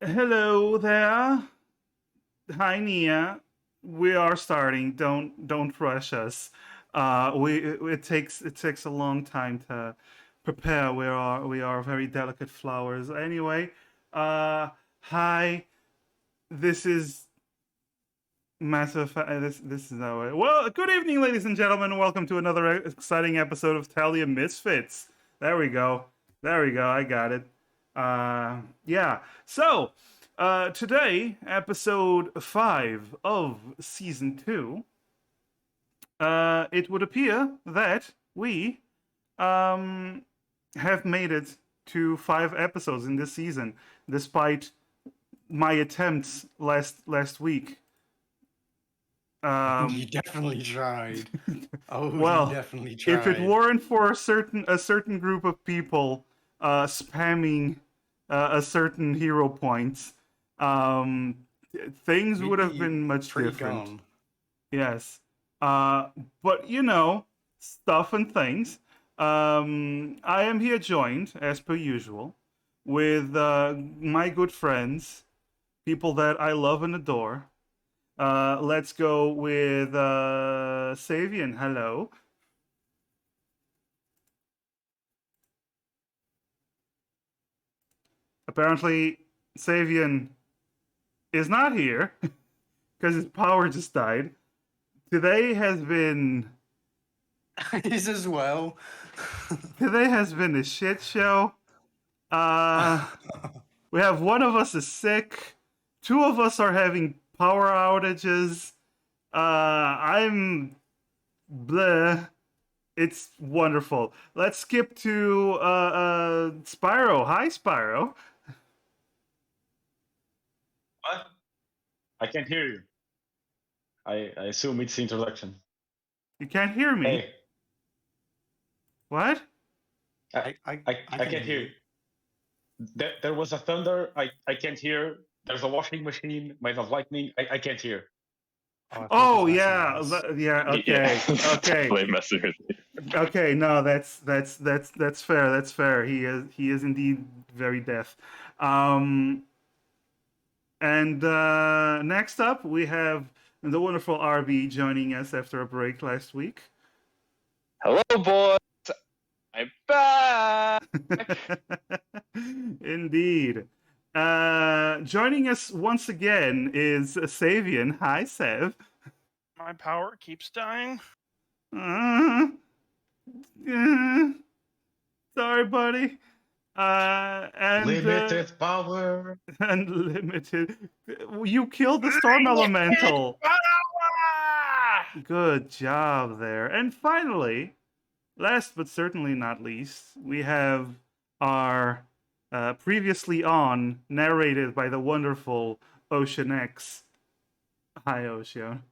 Hello there. Hi Nia. We are starting. Don't rush us. We it takes a long time to prepare. We are very delicate flowers. Anyway, hi. This is massive. This is our well. Good evening, ladies and gentlemen. Welcome to another exciting episode of Telia Misfits. There we go. There we go. I got it. Yeah. So, today, episode 5 of season 2, it would appear that we um, have made it to 5 episodes in this season, despite my attempts last week. You Um, definitely tried. Oh, you well, definitely if it tried. weren't for a certain group of people spamming a certain hero points, um, things We'd would have be been much pretty different. gone. Yes, but stuff and things. I am here joined, as per usual, with my good friends, people that I love and adore. Let's go with Savian. Hello. Apparently, Savian is not here because his power just died. Today has been Is as well. today has been a shit show. Uh, we have one of us is sick. Two of us are having power outages. I'm bleh. It's wonderful. Let's skip to Spyro. Hi, Spyro. What? I can't hear you. I assume it's the introduction. You can't hear me. Hey, What? I, I, I, I I can can't hear hear you. you. There was a thunder. I can't hear. There's a washing machine made of lightning. I can't hear. Oh, I think he's Oh messing with yeah, us. yeah. Yeah, Okay, okay, totally messing with me. okay. No, that's fair. That's fair. He is indeed very deaf. Um, and next up we have the wonderful RB joining us after a break last week. Hello, boys. I'm back. Indeed. Joining us once again is Savian. Hi, Sev. My power keeps dying. Uh, uh, sorry, buddy. And Limited power. unlimited. You killed the storm elemental. Ah! Good job there. And finally, last but certainly not least, we have our previously on narrated by the wonderful Ocean X. Hi, Ocean.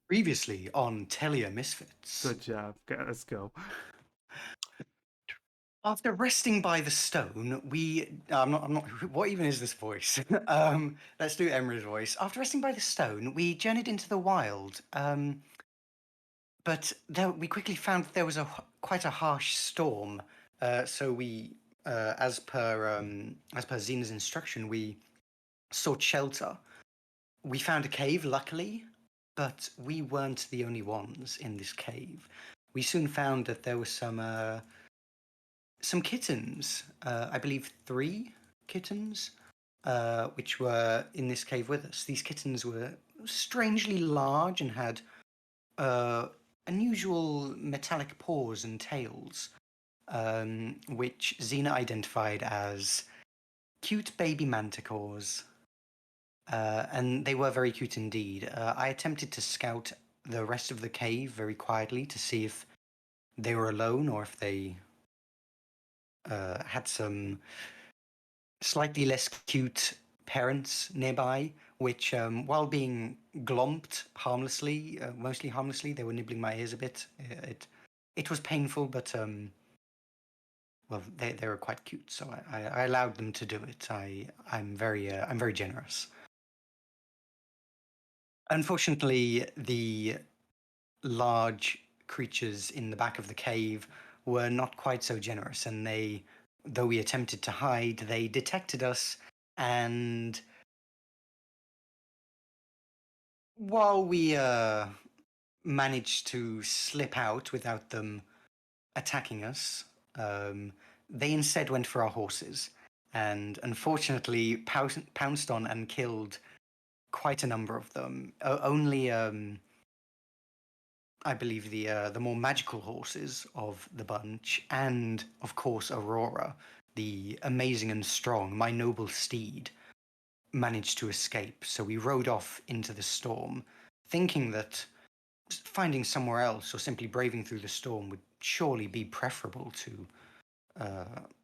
Previously on Telia Misfits. Good job. Okay, let's go. After resting by the stone, we. I'm not. What even is this voice? Let's do Emery's voice. After resting by the stone, we journeyed into the wild. But we quickly found that there was quite a harsh storm. So we, as per Xena's instruction, we sought shelter. We found a cave, luckily, but we weren't the only ones in this cave. We soon found that there were some kittens. I believe 3 kittens, which were in this cave with us. These kittens were strangely large and had unusual metallic paws and tails, which Xena identified as cute baby manticores. And they were very cute indeed. I attempted to scout the rest of the cave very quietly to see if they were alone or if they had some slightly less cute parents nearby, which, while being glomped harmlessly, mostly harmlessly, they were nibbling my ears a bit. It was painful, but well, they were quite cute, so I allowed them to do it. I'm very generous. Unfortunately, the large creatures in the back of the cave were not quite so generous, and though we attempted to hide, they detected us And while we managed to slip out without them attacking us, they instead went for our horses, and unfortunately pounced on and killed quite a number of them. Only, I believe, the more magical horses of the bunch, and of course Aurora, the amazing and strong, my noble steed, managed to escape. So we rode off into the storm, thinking that finding somewhere else or simply braving through the storm would surely be preferable to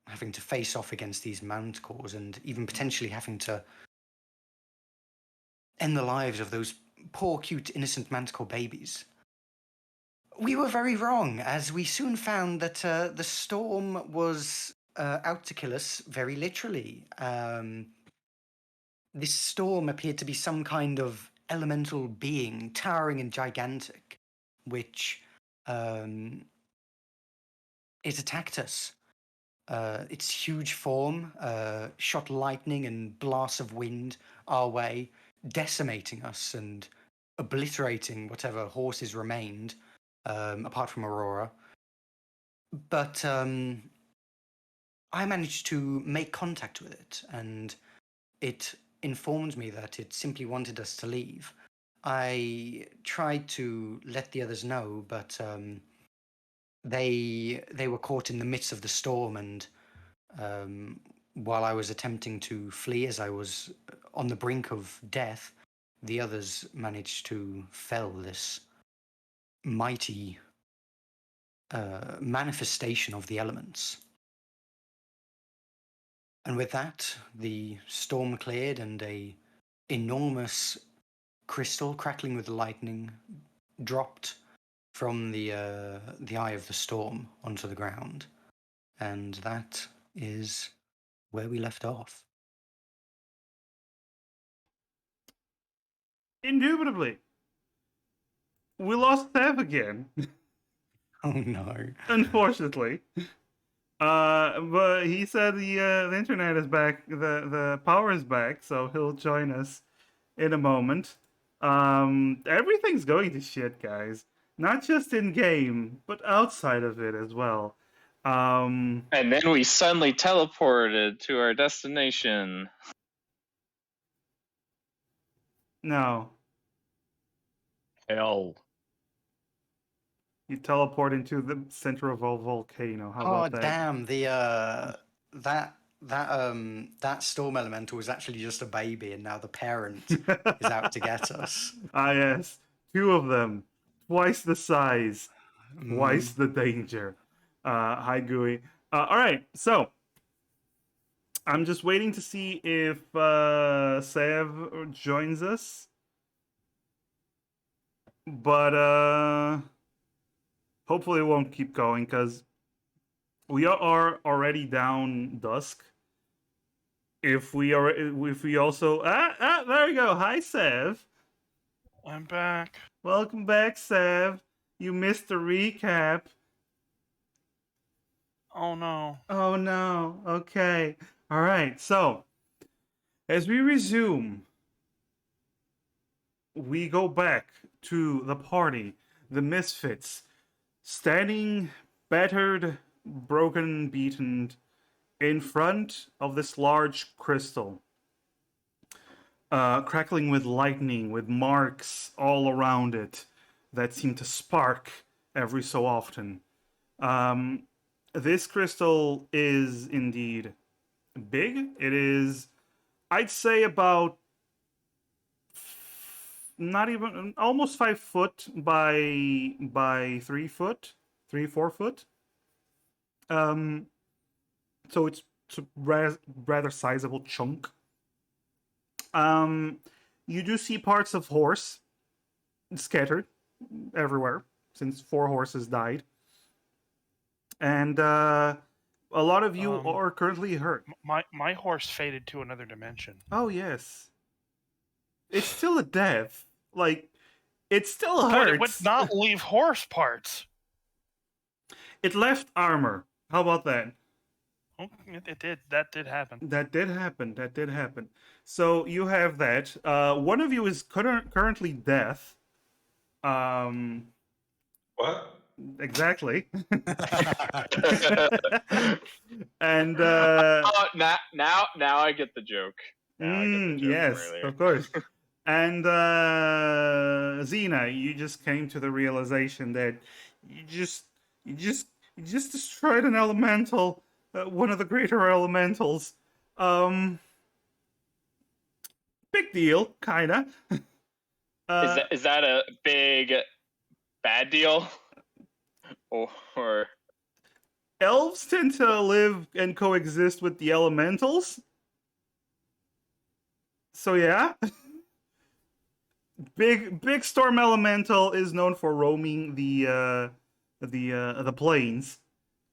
having to face off against these mountcores and even potentially having to end the lives of those poor, cute, innocent manticore babies. We were very wrong, as we soon found that the storm was out to kill us very literally. This storm appeared to be some kind of elemental being, towering and gigantic, which it attacked us. Its huge form shot lightning and blasts of wind our way, decimating us and obliterating whatever horses remained, apart from Aurora. But I managed to make contact with it, and it informed me that it simply wanted us to leave. I tried to let the others know, but they were caught in the midst of the storm, and while I was attempting to flee as I was on the brink of death, the others managed to fell this mighty manifestation of the elements. And with that, the storm cleared, and a enormous crystal crackling with lightning dropped from the eye of the storm onto the ground. And that is where we left off. Indubitably. We lost Sev again, Oh no. unfortunately. But he said the internet is back, the power is back, so he'll join us in a moment. Everything's going to shit, guys. Not just in game, but outside of it as well. And then we suddenly teleported to our destination. No, Hell. you teleport into the center of a volcano. How Oh about that? damn! That storm elemental was actually just a baby, and now the parent is out to get us. Ah, yes, two of them, twice the size, twice Mm. the danger. Hi, Gooey. All right, so I'm just waiting to see if Sev joins us. But hopefully it won't keep going because we are already down dusk. If we also there we go. Hi, Sev. I'm back. Welcome back, Sev. You missed the recap. Oh no. Oh no. Okay. All right. So, as we resume, we go back to the party, the Misfits, standing battered, broken, beaten in front of this large crystal, crackling with lightning, with marks all around it that seem to spark every so often. This crystal is indeed big. It is, I'd say, about not even almost 5 foot by 3 foot, 4 foot. So it's a rather sizable chunk. You do see parts of horse scattered everywhere since 4 horses died, and a lot of you are currently hurt. My horse faded to another dimension. Oh yes, it's still a death. Like, it still But hurts. it would not leave horse parts. It left armor. How about that? Oh, it did. That did happen. That did happen. That did happen. So you have that. One of you is currently death. What? Exactly. And Oh, now I get the joke. Now I get the joke from yes, earlier. of course. And Xena, you just came to the realization that you just you just you just destroyed an elemental, one of the greater elementals. Um, Big deal, kinda. Is that a big bad deal? Or Elves tend to live and coexist with the elementals. So yeah. Big storm elemental is known for roaming the plains,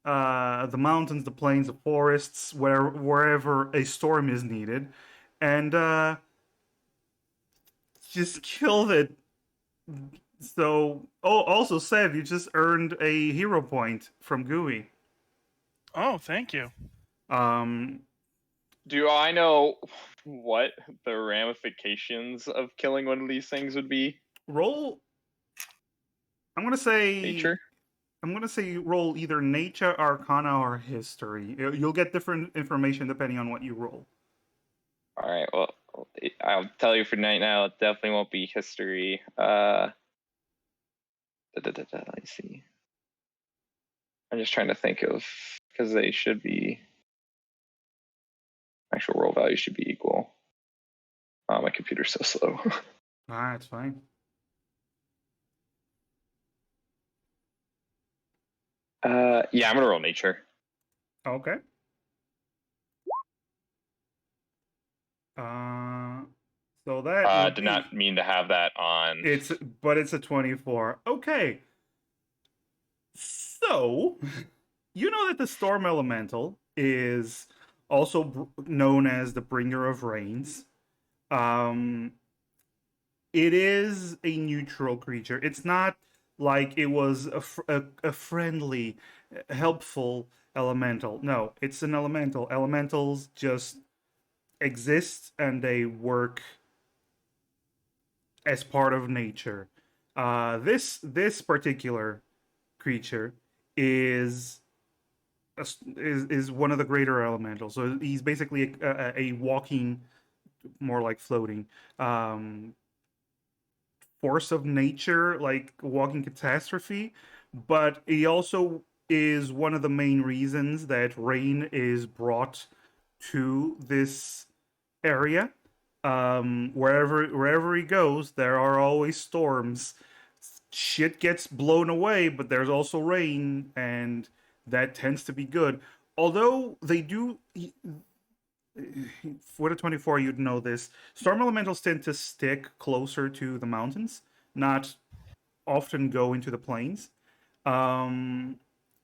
the mountains, the plains, the forests, wherever a storm is needed, and just killed it. So, oh, also Sev, you just earned a hero point from GUI. Oh, thank you. do I know what the ramifications of killing one of these things would be? Roll. I'm gonna say Nature? I'm gonna say roll either nature, arcana, or history. You'll get different information depending on what you roll. All right. Well, I'll tell you for right now. It definitely won't be history. Let me see. I'm just trying to think of because they should be actual roll value should be equal. Oh, my computer's so slow. Ah, it's fine. Yeah, I'm gonna roll nature. Okay. So that would Did be not mean to have that on. it's a 24. Okay. So, you know that the storm elemental is also known as the bringer of rains. Um it is a neutral creature. It's not like it was a friendly, helpful elemental. No, it's an elemental. Elementals just exist and they work as part of nature. This particular creature is is one of the greater elementals. So he's basically a walking, more like floating, force of nature, like walking catastrophe. But he also is one of the main reasons that rain is brought to this area. Wherever he goes, there are always storms. Shit gets blown away, but there's also rain, and that tends to be good. Although they do, for the 24, you'd know this. Storm elementals tend to stick closer to the mountains, not often go into the plains. Um,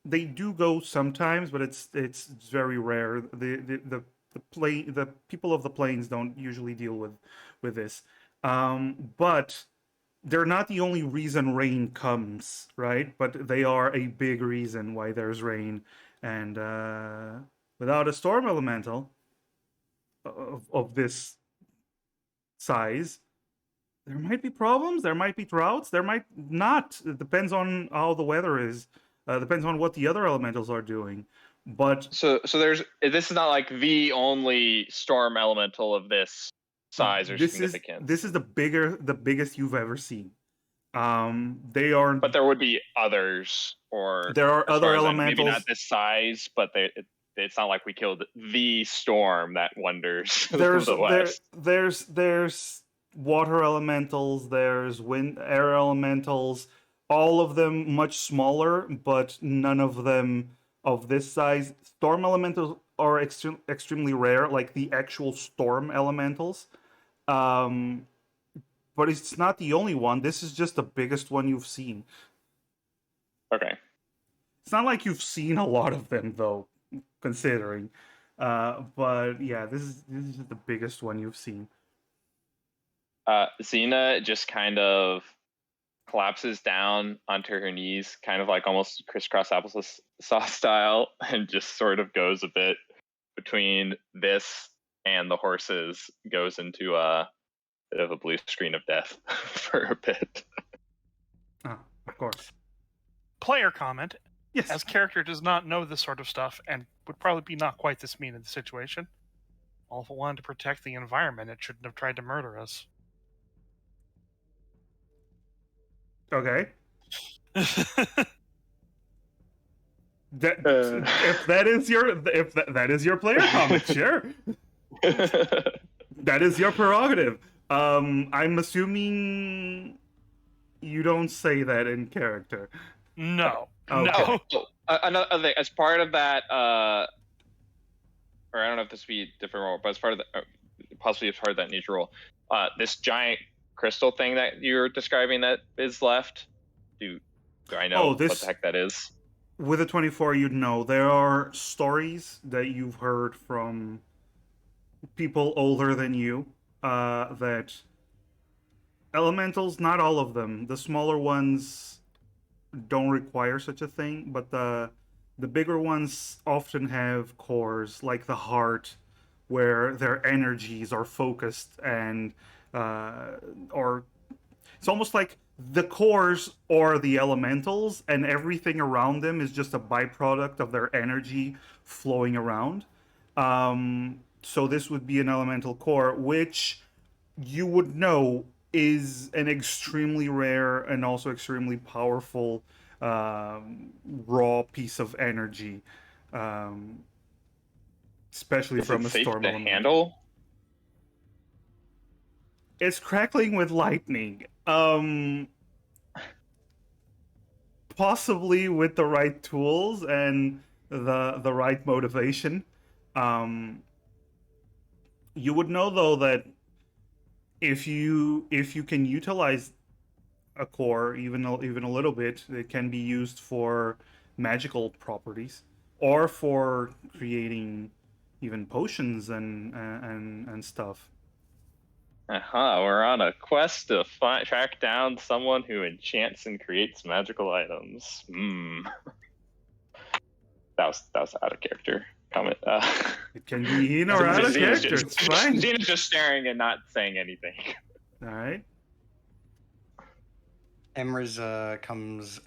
they do go sometimes, but it's very rare. The people of the plains don't usually deal with this. But they're not the only reason rain comes, right? But they are a big reason why there's rain. And without a storm elemental of this size, there might be problems. There might be droughts. There might not. It depends on how the weather is. Depends on what the other elementals are doing. But So this is not like the only storm elemental of this size or significance. this is the biggest you've ever seen. They are. But there would be others, or There are as other far as I know, maybe not elementals. this size, but it's not like we killed the storm that wonders There's the West. there's water elementals. There's wind air elementals. All of them much smaller, but none of them of this size. Storm elementals are extremely rare, like the actual storm elementals. Um, but it's not the only one. This is just the biggest one you've seen. Okay. It's not like you've seen a lot of them though, considering. But yeah, this is the biggest one you've seen. Xena just kind of collapses down onto her knees, kind of like almost crisscross applesauce style, and just sort of goes a bit between this and the horses goes into a bit of a blue screen of death for a bit. Ah, of course. Player comment. Yes. As character does not know this sort of stuff and would probably be not quite this mean in the situation. Well, if it wanted to protect the environment, it shouldn't have tried to murder us. Okay. If that is your player comment, sure. That is your prerogative. I'm assuming you don't say that in character. No. Okay. No. Another thing, as part of that, or I don't know if this would be a different role, but as part of the, possibly as part of that nature role, this giant crystal thing that you're describing that is left, do I know what the heck that is? With a 24, you'd know. There are stories that you've heard from people older than you that elementals, not all of them, the smaller ones don't require such a thing, but the bigger ones often have cores like the heart, where their energies are focused and or it's almost like the cores or the elementals, and everything around them is just a byproduct of their energy flowing around. So this would be an elemental core, which you would know is an extremely rare and also extremely powerful raw piece of energy, especially Is from it a safe storm to element. handle? It's crackling with lightning. Possibly with the right tools and the right motivation. You would know though that if you can utilize a core even a little bit, it can be used for magical properties or for creating even potions and stuff. We're on a quest to track down someone who enchants and creates magical items. That was out of character comment. It can be in or out of character. It's fine. Xena's just staring and not saying anything. All right. Emra's comes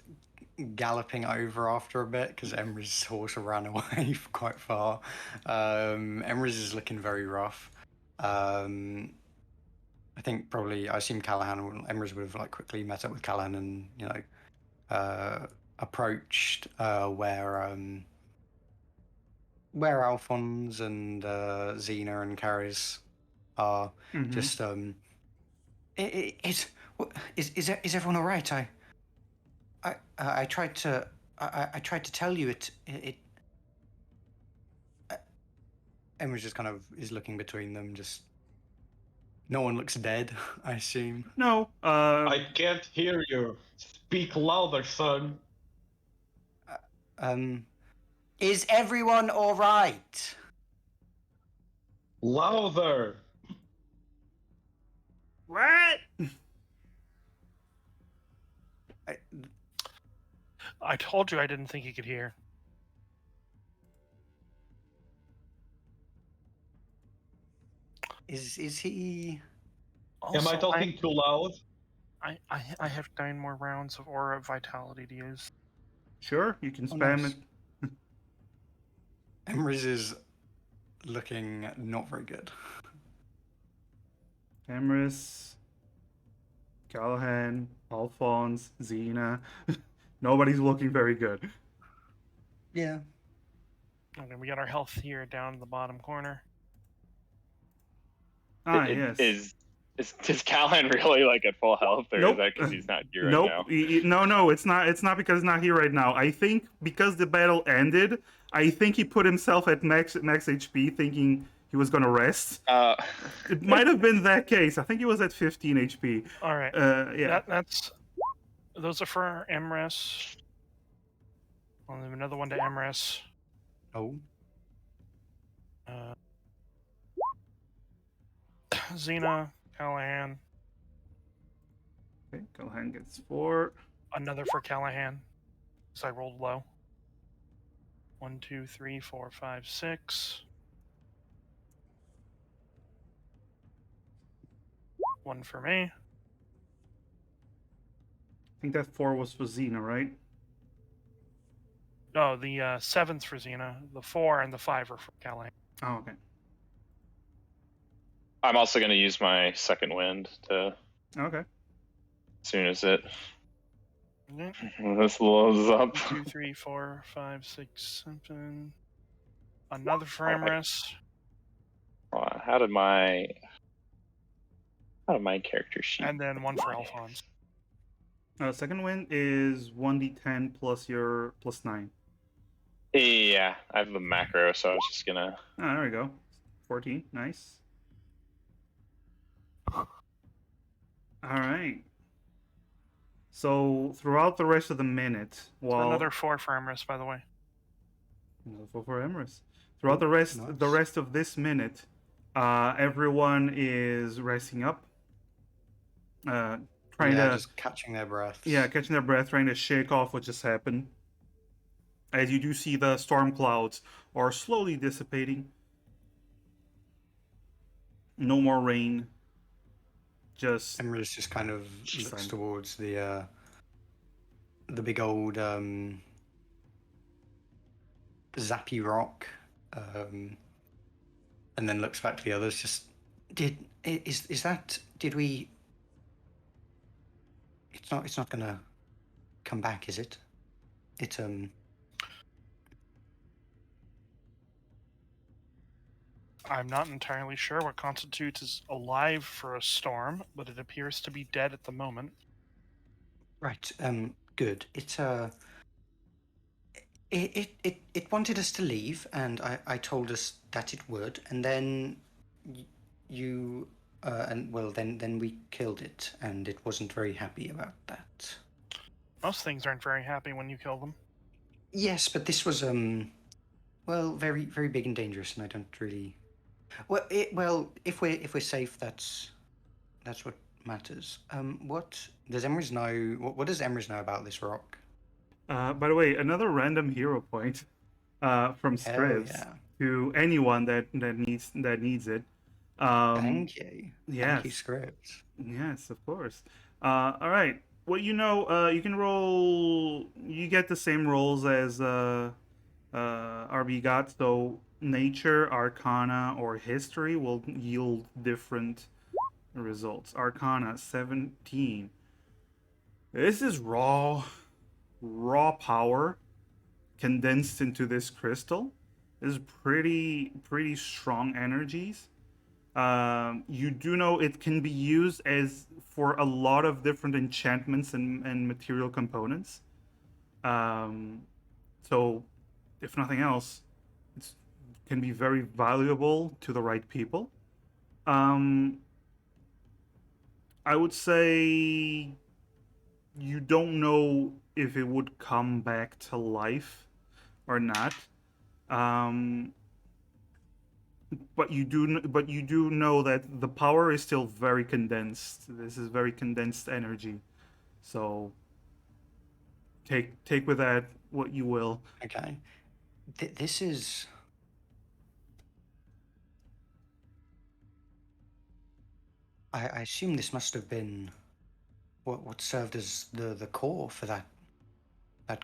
galloping over after a bit because Emra's horse ran away quite far. Emra's is looking very rough. I think probably I assume Emra's would have like quickly met up with Callahan and approached where Alphonse and Xena and Caris are. Mhm. Just is everyone all right? I tried to tell you it. Emma's just kind of is looking between them. Just no one looks dead, I assume. No. I can't hear you. Speak louder, son. Is everyone all right? Louder. What? I told you I didn't think you could hear. Is he? Am I Also, talking too loud? I have 9 more rounds of Aura of Vitality to use. Sure, you can Oh, spam nice. it. Emrys is looking not very good. Emrys, Callahan, Alphonse, Xena. Nobody's looking very good. Yeah. Okay, we got our health here down in the bottom corner. Yes. Is Callahan really like at full health, or Nope. is that because he's not here Nope. right now? No, it's not. It's not because he's not here right now. I think because the battle ended, I think he put himself at max HP, thinking he was gonna rest. It might have been that case. I think he was at 15 HP. All right. Yeah. Those are for Emrys. I'll leave another one to Emrys. Oh. Xena, Callahan. Okay, Callahan gets 4. Another for Callahan. So I rolled low. 1, 2, 3, 4, 5, 6. 1 for me. I think that 4 was for Xena, right? No, the 7's for Xena. The 4 and the 5 are for Callahan. Oh, okay. I'm also going to use my second wind to Okay. as soon as it Okay. this loads up. 2, 3, 4, 5, 6, 7. Another for Alright. Emrys. How did my character sheet? And then 1 for Alphonse. Second wind is 1d10 plus your plus 9. Yeah, I have the macro, so I was just gonna. Ah, there we go. 14. Nice. All right. So throughout the rest of the minute, So while another 4 for Emrys, by the way. another 4 for Emrys. Throughout the nice. rest of this minute, everyone is resting up, trying to just catching their breaths. catching their breath, trying to shake off what just happened. As you do see, the storm clouds are slowly dissipating. No more rain. Just Emrys just kind of looks Fine. towards the big old zappy rock, and then looks back to the others. Just did we? It's not gonna come back, is it? I'm not entirely sure what constitutes as alive for a storm, but it appears to be dead at the moment. Right. Good. It wanted us to leave, and I told us that it would, and then you and well then we killed it, and it wasn't very happy about that. Most things aren't very happy when you kill them. Yes, but this was well, very very big and dangerous, and I don't really. Well, if we're safe, that's what matters. What does Emrys know? What does Emrys know about this rock? by the way, another random hero point from Hell Scribs yeah! to anyone that needs it. Thank you. Yes. Thank you, Script. Yes, of course. All right. Well, you can roll. You get the same rolls as RB got. So nature, arcana, or history will yield different results. Arcana 17. This is raw power condensed into this crystal. This is pretty strong energies. You do know it can be used as for a lot of different enchantments and material components. So, if nothing else, it can be very valuable to the right people. I would say you don't know if it would come back to life or not. But you do know that the power is still very condensed. This is very condensed energy. So take with that what you will. Okay. This is. I assume this must have been what served as the core for that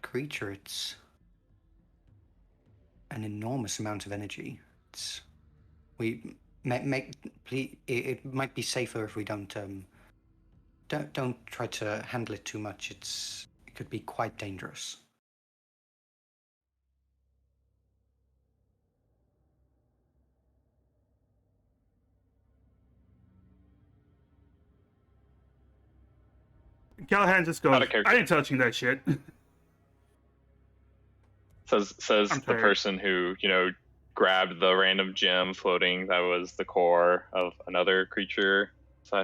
creature. It's an enormous amount of energy. We make please. It might be safer if we don't try to handle it too much. It could be quite dangerous. Callahan just goes, Out of character. I ain't touching that shit. Says I'm the tired. person who grabbed the random gem floating that was the core of another creature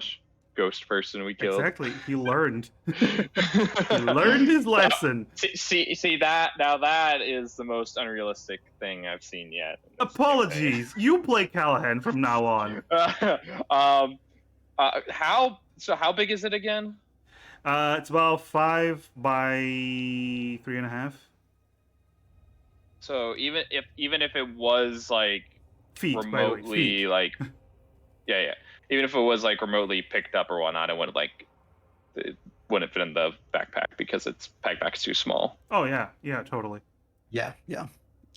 / ghost person we killed. Exactly. He learned. He learned his lesson. See that now that is the most unrealistic thing I've seen yet. in this Apologies. You play Callahan from now on. campaign. How big is it again? It's about 5 by 3.5 So even if it was like feet. By the way, remotely feet. like yeah Even if it was like remotely picked up or whatnot, it wouldn't fit in the backpack because its backpack's too small. Oh yeah, yeah, totally. Yeah.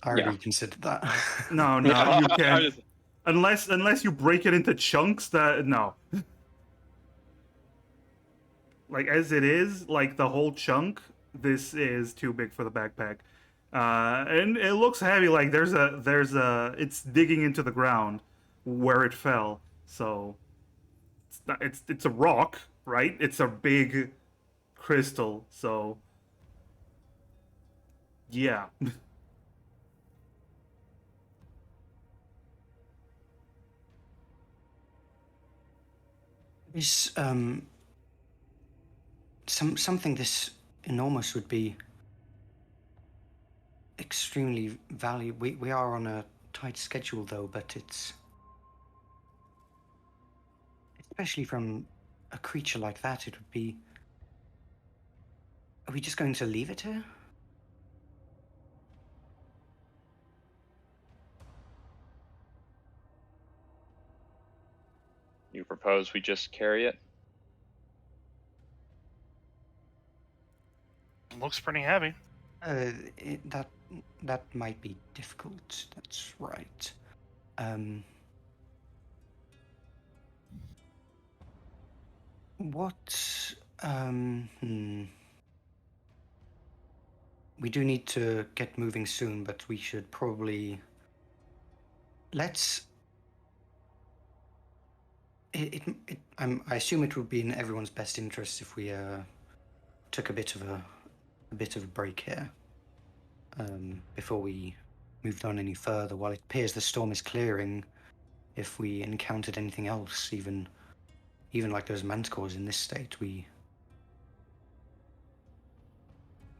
I already considered that. No, Yeah, you I can't. was- Unless you break it into chunks, that no. Like as it is, like the whole chunk, this is too big for the backpack. And it looks heavy. Like it's digging into the ground where it fell. So it's a rock, right? It's a big crystal. So yeah. Is something this enormous would be extremely valuable. We are on a tight schedule though, but it's especially from a creature like that, it would be. Are we just going to leave it here? You propose we just carry it? Looks pretty heavy. That might be difficult. That's right. What? We do need to get moving soon, but we should probably. Let's. I assume it would be in everyone's best interest if we took a bit of a break here. Before we moved on any further, while it appears the storm is clearing, if we encountered anything else, even like those manticores in this state, we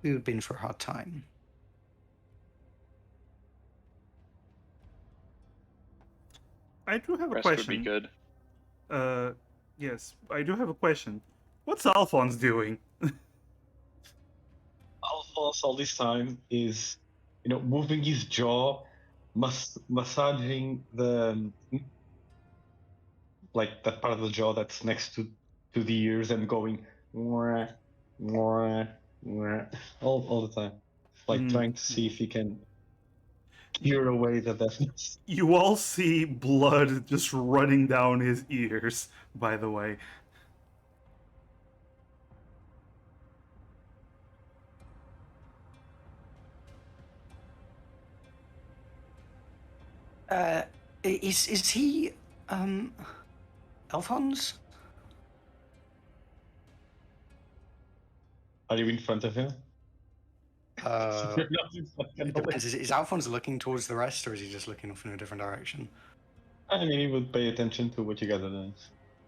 would be in for a hard time. I do have a Rest would question. be good. Yes, I do have a question. What's Alphonse doing? Alphonse all this time is, moving his jaw, massaging like that part of the jaw that's next to the ears and going mwah, mwah, mwah, all the time, like trying to see if he can clear away the deafness. You all see blood just running down his ears, by the way. Is he Alphonse? Are you in front of him? You're not in front of It him. depends. Is Alphonse looking towards the rest, or is he just looking off in a different direction? I mean, he would pay attention to what you guys are doing.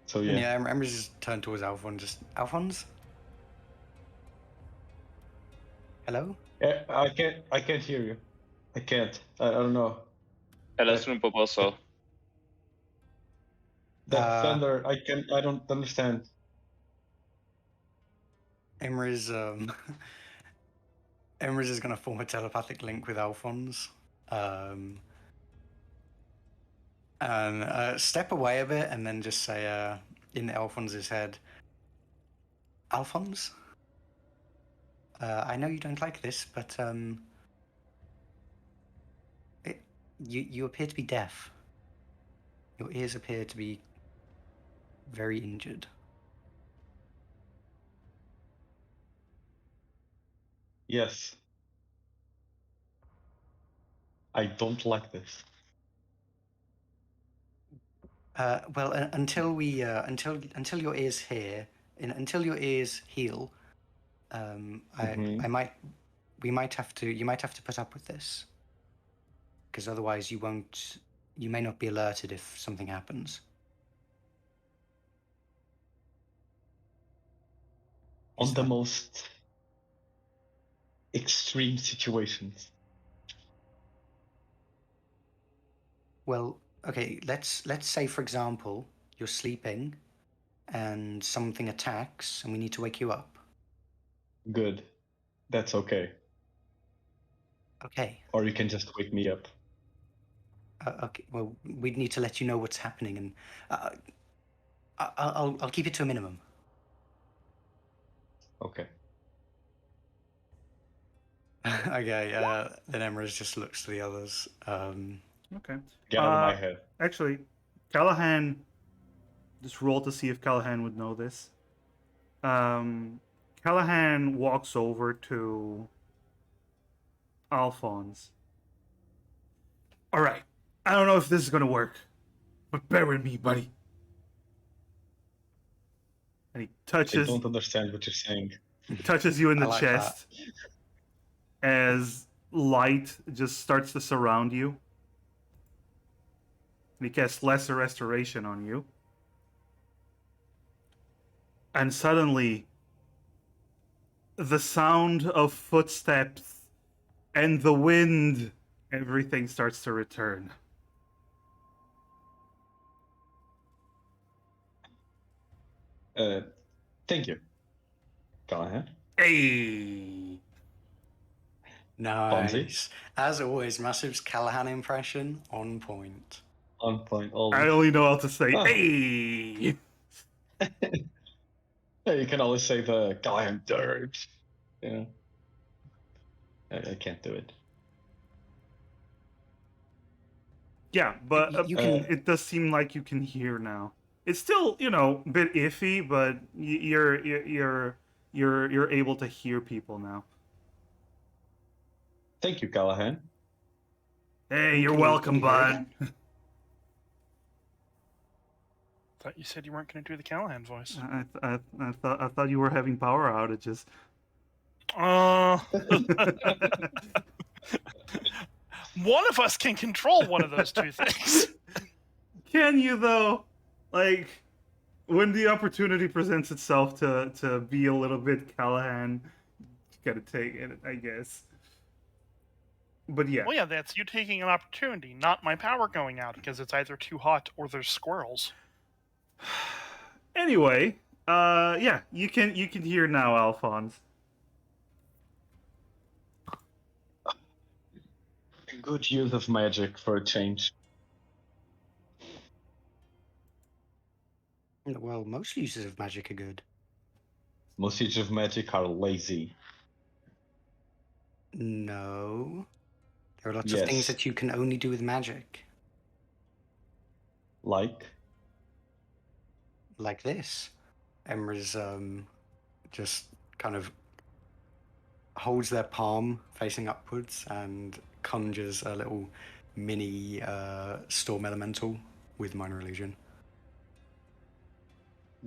So yeah. Yeah, Emra's just turned towards Alphonse. Just Alphonse. Hello. I can't hear you. I can't. I don't know. Eres un poposo. That thunder. I don't understand. Emra's Emra's is gonna form a telepathic link with Alphonse. And step away a bit and then just say in Alphonse's head, Alphonse, I know you don't like this, but you appear to be deaf. Your ears appear to be very injured. Yes. I don't like this. Well, until your ears until your ears heal, Mhm. you might have to put up with this, because otherwise you may not be alerted if something happens. On the most extreme situations. Well, okay, let's say, for example, you're sleeping and something attacks and we need to wake you up. Good. That's okay. Okay. Or you can just wake me up. Okay. Well, we'd need to let you know what's happening, and I'll keep it to a minimum. Okay. Okay. Then Emrys just looks to the others. Okay. Get out of my head. Actually, Callahan. Just roll to see if Callahan would know this. Callahan walks over to Alphonse. All right. I don't know if this is gonna work, but bear with me, buddy. And he I touches don't understand what you're saying. you in I the like chest as light just starts to surround you. And he casts Lesser Restoration on you. And suddenly, the sound of footsteps and the wind, everything starts to return. Thank you. Callahan. Hey! Nice. As always, Massive's Callahan impression on point. On point. I Always. only know how to say, Oh. hey! Yeah, you can always say the Callahan dirt. Yeah. I can't do it. Yeah, but You can. it does seem like you can hear now. It's still, a bit iffy, but you're able to hear people now. Thank you, Callahan. Hey, you're Can welcome, you hear bud. again? Thought you said you weren't going to do the Callahan voice. I thought you were having power outages. One of us can control one of those two things. Can you though? Like, when the opportunity presents itself to be a little bit Callahan, you gotta take it, I guess. But yeah. Well, yeah, that's you taking an opportunity, not my power going out because it's either too hot or there's squirrels. Anyway, yeah, you can hear now, Alphonse. Good use of magic for a change. Well, most uses of magic are good. Most uses of magic are lazy. No. There are lots Yes. of things that you can only do with magic. Like? Like this. Emrys just kind of holds their palm facing upwards and conjures a little mini storm elemental with minor illusion.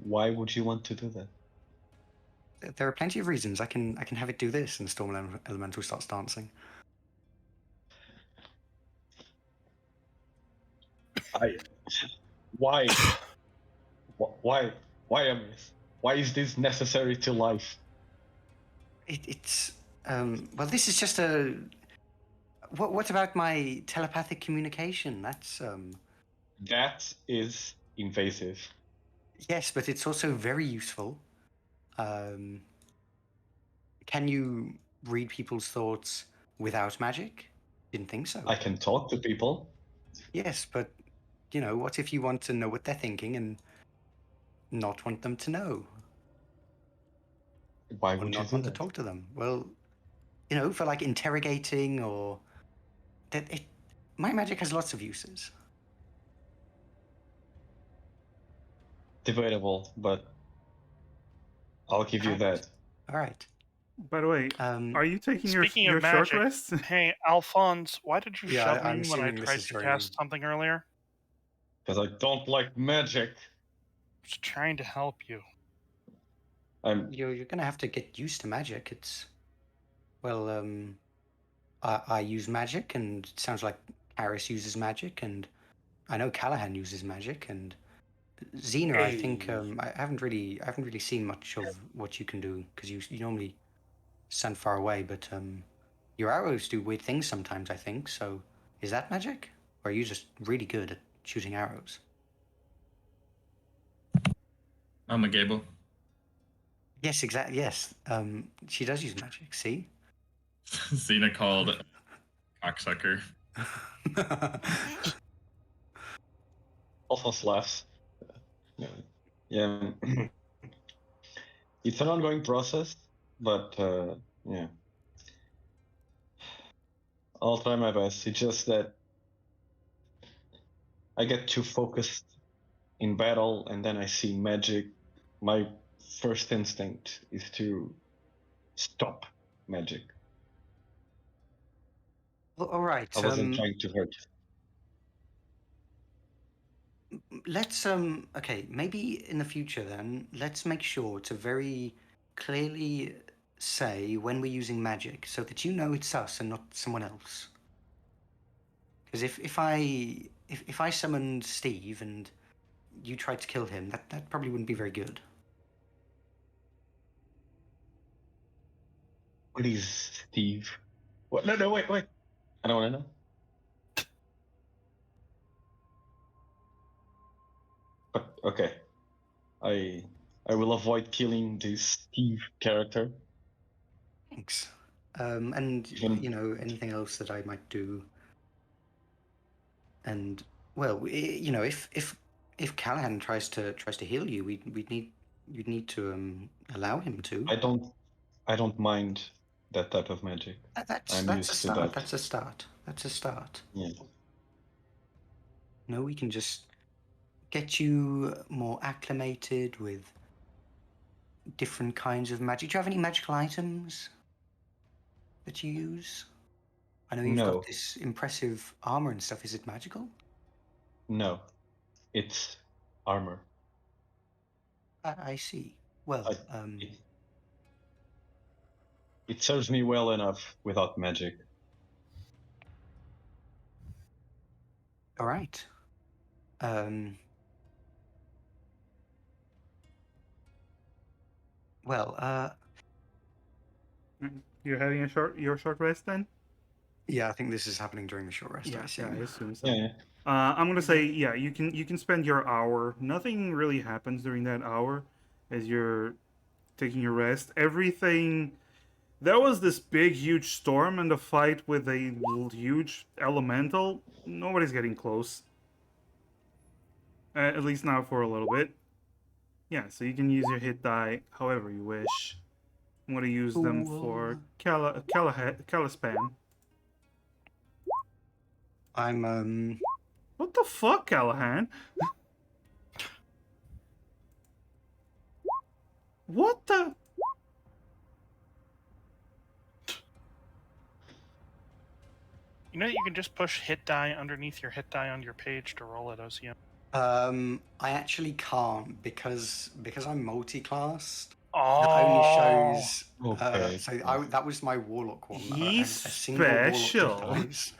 Why would you want to do that? There are plenty of reasons. I can have it do this, and the storm elemental starts dancing. Why? Why? Why is this necessary to life? It's well, this is just a. What about my telepathic communication? That's That is invasive. Yes, but it's also very useful. Can you read people's thoughts without magic? Didn't think so. I can talk to people. Yes, but what if you want to know what they're thinking and not want them to know? Why Or would you not do want to that? talk to them? Well, for like interrogating or my magic has lots of uses. Debatable, but I'll give you that. All right. By the way, are you taking Speaking your of short magic, rest? hey, Alphonse, why did you Yeah, shove I'm me when I assuming this tried is to during- cast something earlier? Because I don't like magic. Just trying to help you. You're gonna have to get used to magic. It's well, I use magic, and it sounds like Harris uses magic, and I know Callahan uses magic, and Xena. I think I haven't really seen much of what you can do because you normally stand far away, but your arrows do weird things sometimes. I think so. Is that magic, or are you just really good at shooting arrows? I'm a Gable. Yes, exactly. Yes, she does use magic. See. Xena called cocksucker. Alphonse laughs. Yeah. Yeah. It's an ongoing process, but yeah. I'll try my best. It's just that I get too focused in battle, and then I see magic. My first instinct is to stop magic. All right. I wasn't trying to hurt. Let's okay, maybe in the future then, let's make sure to very clearly say when we're using magic so that you know it's us and not someone else. Because if I summoned Steve and you tried to kill him, that probably wouldn't be very good. Please, Steve. What? No, wait. I don't want to know. But okay, I will avoid killing this Steve character. Thanks. And Even- you know, anything else that I might do. And well, you know, if Callahan tries to heal you, you'd need to allow him to. I don't mind that type of magic. That's I'm a used to start. that. That's a start. That's a start. Yeah. No, we can just get you more acclimated with different kinds of magic. Do you have any magical items that you use? I know you've No. got this impressive armor and stuff. Is it magical? No, it's armor. I see. Well, It serves me well enough without magic. all right. Well, You're having your short rest then? yeah, I think this is happening during the short rest. I Yeah, assume. I assume so. Yeah. I'm gonna say yeah. You can spend your hour. Nothing really happens during that hour, as you're taking your rest. Everything. There was this big, huge storm and a fight with a huge elemental. Nobody's getting close. At least now for a little bit. Yeah, so you can use your hit die however you wish. I'm gonna use them for Calispam. I'm What the fuck, Callahan? What the? You know, you can just push hit die underneath your hit die on your page to roll at OCM. I actually can't because I'm multi-classed. Oh, That only shows. Okay. So that was my warlock one. He's a single warlock special. hit dice.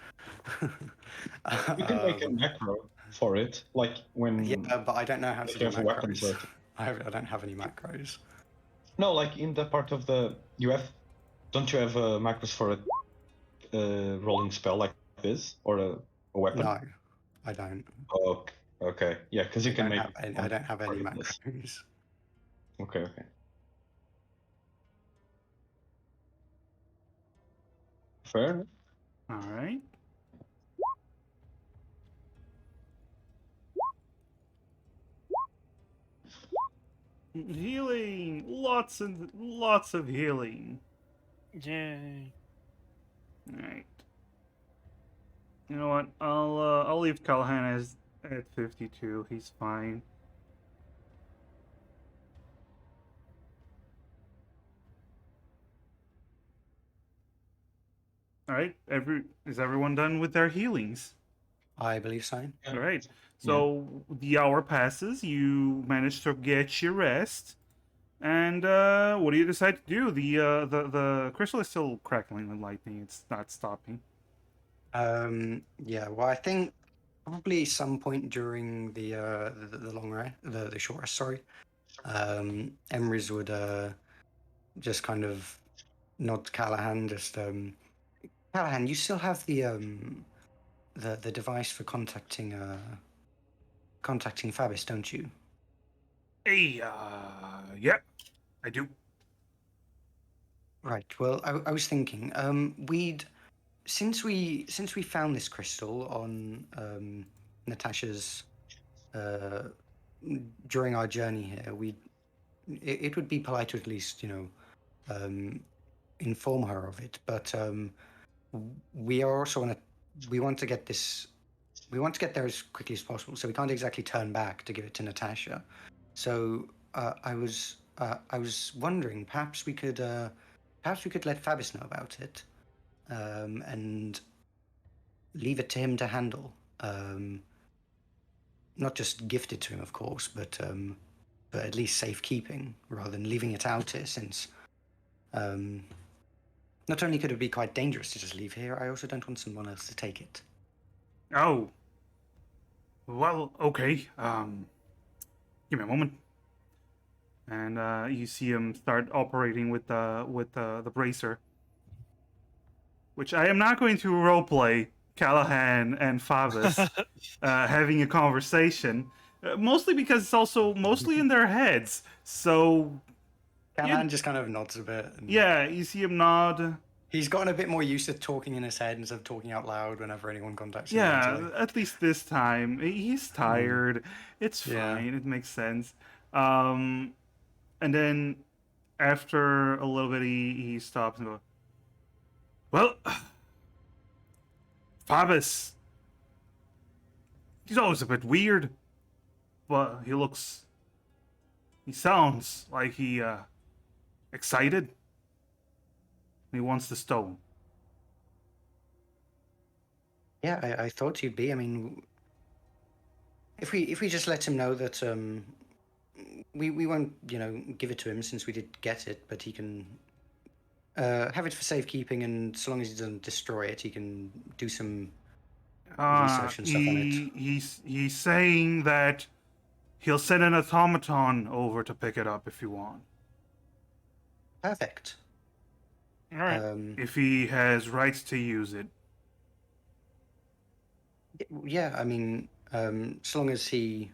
You can make a macro for it, like when Yeah, but I don't know how to you do have weapons. macros. I don't have any macros. No, like in the part of the you have. Don't you have macros for a rolling spell like this or a weapon? No, I don't. Oh, okay. Yeah, because you can make. I don't have any for this. macros. Okay. Fair enough. All right. Healing, lots and lots of healing. yay. All right. You know what? I'll leave Callahan as at 52. He's fine. All right. Is everyone done with their healings? I believe so. All right. So the hour passes. You manage to get your rest, and what do you decide to do? The crystal is still crackling with lightning. It's not stopping. Yeah. Well, I think probably some point during the long rest, the short rest. Sorry. Emrys would just kind of nod to Callahan. Just Callahan, you still have the device for contacting Fabis, don't you? Hey, yeah, I do. Right. Well, I was thinking, since we found this crystal on Natasha's during our journey here, it would be polite to at least, inform her of it. But we are also we want to get this. We want to get there as quickly as possible, so we can't exactly turn back to give it to Natasha. So I was wondering, perhaps we could let Fabus know about it, and leave it to him to handle. Not just gift it to him, of course, but at least safekeeping rather than leaving it out here, since not only could it be quite dangerous to just leave here, I also don't want someone else to take it. Oh. Well, okay. Give me a moment. And you see him start operating with the bracer, which I am not going to roleplay Callahan and Favis having a conversation, mostly because it's also mostly in their heads. So Callahan just kind of nods a bit. And yeah, you see him nod. he's gotten a bit more used to talking in his head instead of talking out loud whenever anyone contacts him. Yeah, mentally. at least this time. He's tired. It's Yeah. fine. It makes sense. And then after a little bit, he stops and goes, "Well, Favis, he's always a bit weird, but he sounds like he excited. He wants the stone." Yeah, I thought you'd be. I mean, if we just let him know that we won't give it to him since we did get it, but he can have it for safekeeping, and so long as he doesn't destroy it, he can do some research and stuff on it. He's saying that he'll send an automaton over to pick it up if you want. Perfect. All right. If he has rights to use it. Yeah, I mean, so long as he,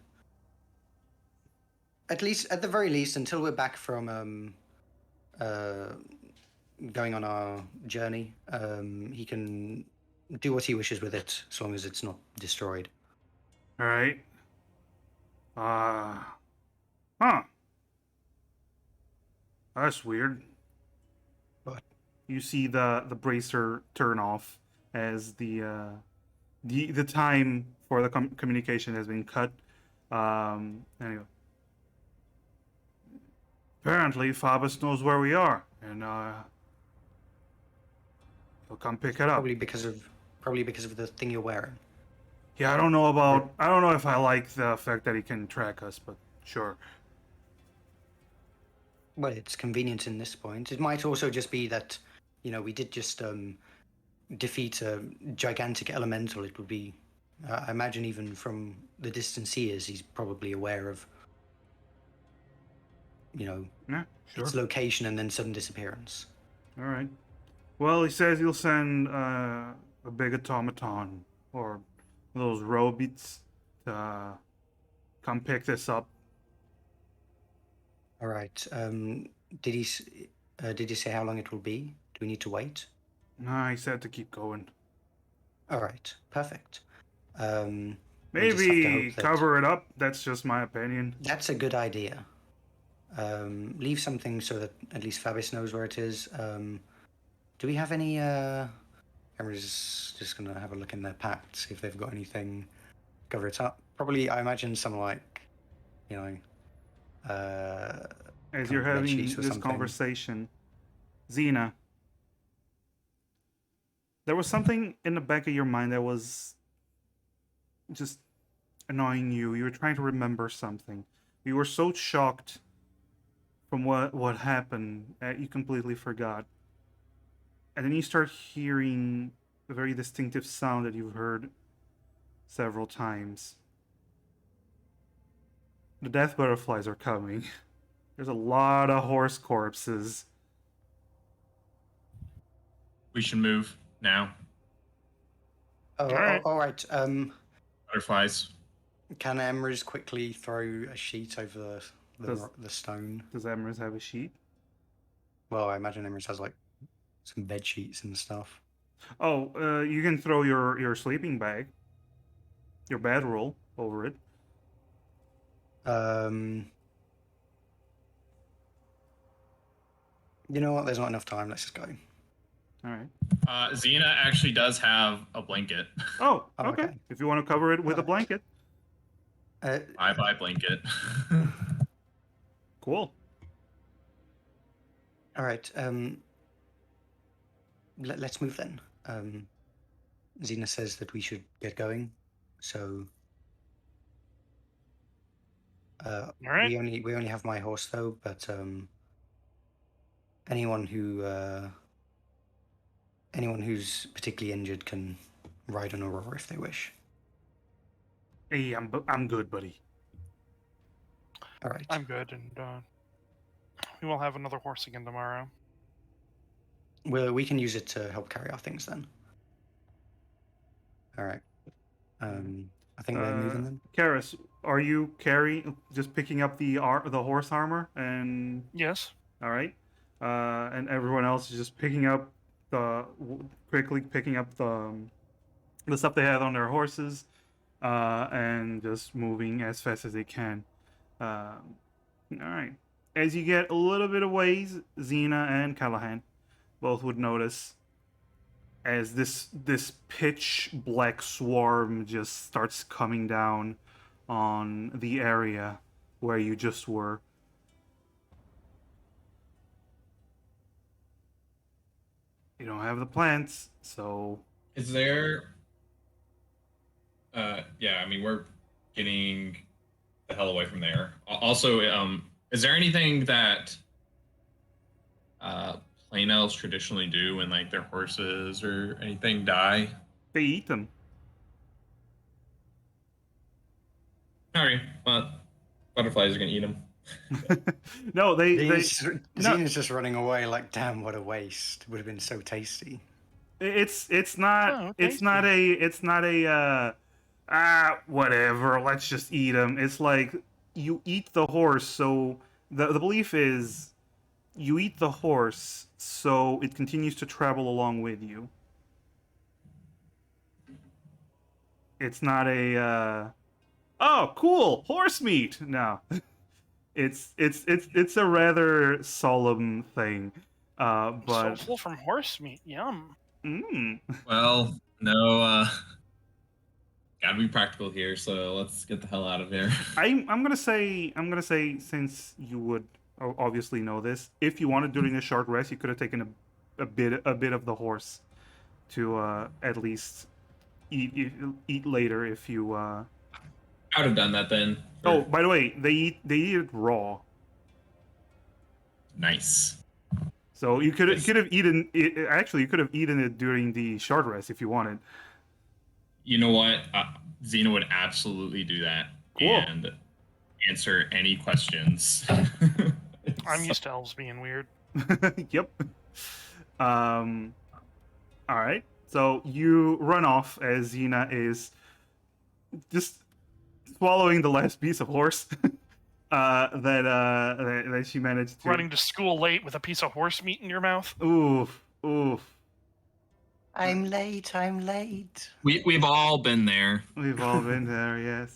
at the very least, until we're back from going on our journey, he can do what he wishes with it, as long as it's not destroyed. All right. Huh. That's weird. What? You see the bracer turn off as the time for the communication has been cut. Anyway. Apparently, Fabius knows where we are, and he'll come pick it up. Probably because of the thing you're wearing. Yeah, I don't know if I like the fact that he can track us, but sure. Well, it's convenient in this point. It might also just be that, we did just defeat a gigantic elemental. It would be, I imagine, even from the distance he is, he's probably aware of, Yeah, sure. its location and then sudden disappearance. All right. Well, he says he'll send a big automaton or those robots to come pick this up. All right. Did he say how long it will be? Do we need to wait? No, he said to keep going. All right. Perfect. We'll just have to Maybe hope that- cover it up. That's just my opinion. That's a good idea. Leave something so that at least Fabius knows where it is. Do we have any? Emra's just gonna have a look in their pack to see if they've got anything. Cover it up. Probably, I imagine some As you're having sheets or this something. conversation, Xena, there was something in the back of your mind that was just annoying you. You were trying to remember something. You were so shocked from what happened that you completely forgot. And then you start hearing a very distinctive sound that you've heard several times. The death butterflies are coming. There's a lot of horse corpses. We should move now. Oh, All right. all right. Butterflies. Can Emrys quickly throw a sheet over the stone? Does Emrys have a sheet? Well, I imagine Emrys has some bed sheets and stuff. Oh, you can throw your sleeping bag, your bedroll over it. You know what? There's not enough time. Let's just go. All right. Xena actually does have a blanket. Oh, Oh, okay. okay. If you want to cover it with a Alright. blanket, Bye blanket. cool. All right. Let's move then. Xena says that we should get going. So All right. we only have my horse though, but anyone who's particularly injured can ride on Aurora if they wish. Hey, I'm good, buddy. All right. I'm good, and we will have another horse again tomorrow. Well, we can use it to help carry our things then. All right. I think we're moving then. Karis, are you just picking up the horse armor and Yes. all right, and everyone else is just picking up quickly picking up the stuff they had on their horses, and just moving as fast as they can. All right. As you get a little bit of ways, Xena and Callahan both would notice as this pitch black swarm just starts coming down on the area where you just were. You don't have the plants, so Is there? Yeah, I mean we're getting the hell away from there. Also, is there anything that plain elves traditionally do when like their horses or anything die? they eat them. All right, well, butterflies are gonna eat them. No, Xena's just running away like, damn, what a waste. Would have been so tasty. It's Oh, not a whatever, let's just eat them. It's like you eat the horse, so the belief is you eat the horse so it continues to travel along with you. It's not a oh cool horse meat. No. It's a rather solemn thing. But So full from horse meat. Yum. Well, no, gotta be practical here, so let's get the hell out of here. I'm gonna say since you would obviously know this, if you wanted during a short rest, you could have taken a bit of the horse to at least eat later if you. I would have done that then. Oh, by the way, they eat it raw, Nice. so you could have eaten it. Actually, you could have eaten it during the short rest if you wanted. You know what? Xena would absolutely do that Cool. and answer any questions. I'm used to elves being weird. Yep. All right. So you run off as Xena is just swallowing the last piece of horse that she managed to. Running to school late with a piece of horse meat in your mouth. Oof. I'm late. I'm late. We've all been there. We've all been there. Yes.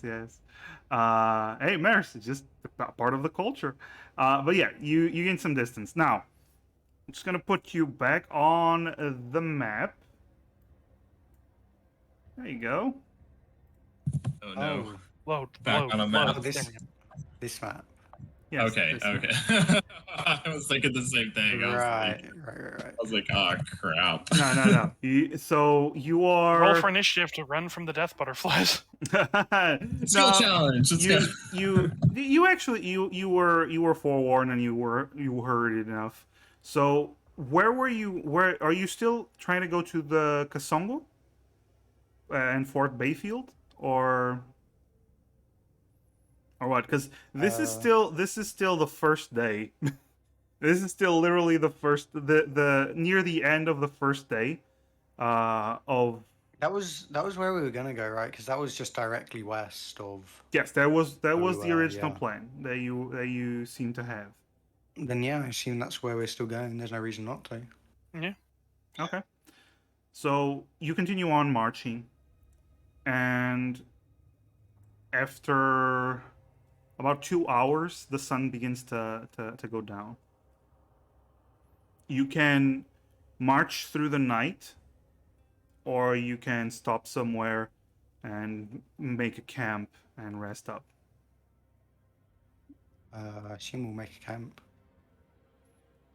Hey, Maris, it's just part of the culture. But yeah, you gain some distance. Now, I'm just gonna put you back on the map. There you go. Oh no. Load. Back load, on a map. load. This- There we go. This map. Yes, Okay. this one. I was thinking the same thing. Right. I was like, oh crap. No. So you are. Roll for initiative to run from the death butterflies. Skill challenge. Let's go. You actually you were forewarned and you heard it enough. So where were you? Where are you still trying to go to the Kasongo and Fort Bayfield or what? Because this is still the first day. This is still literally the first the near the end of the first day of. That was where we were gonna go, right? Because that was just directly west of. Yes, that was the original yeah. plan that you seem to have. Then yeah, I assume that's where we're still going. There's no reason not to. Yeah. Okay. So you continue on marching, and after about 2 hours, the sun begins to go down. You can march through the night, or you can stop somewhere and make a camp and rest up. I assume we'll make a camp.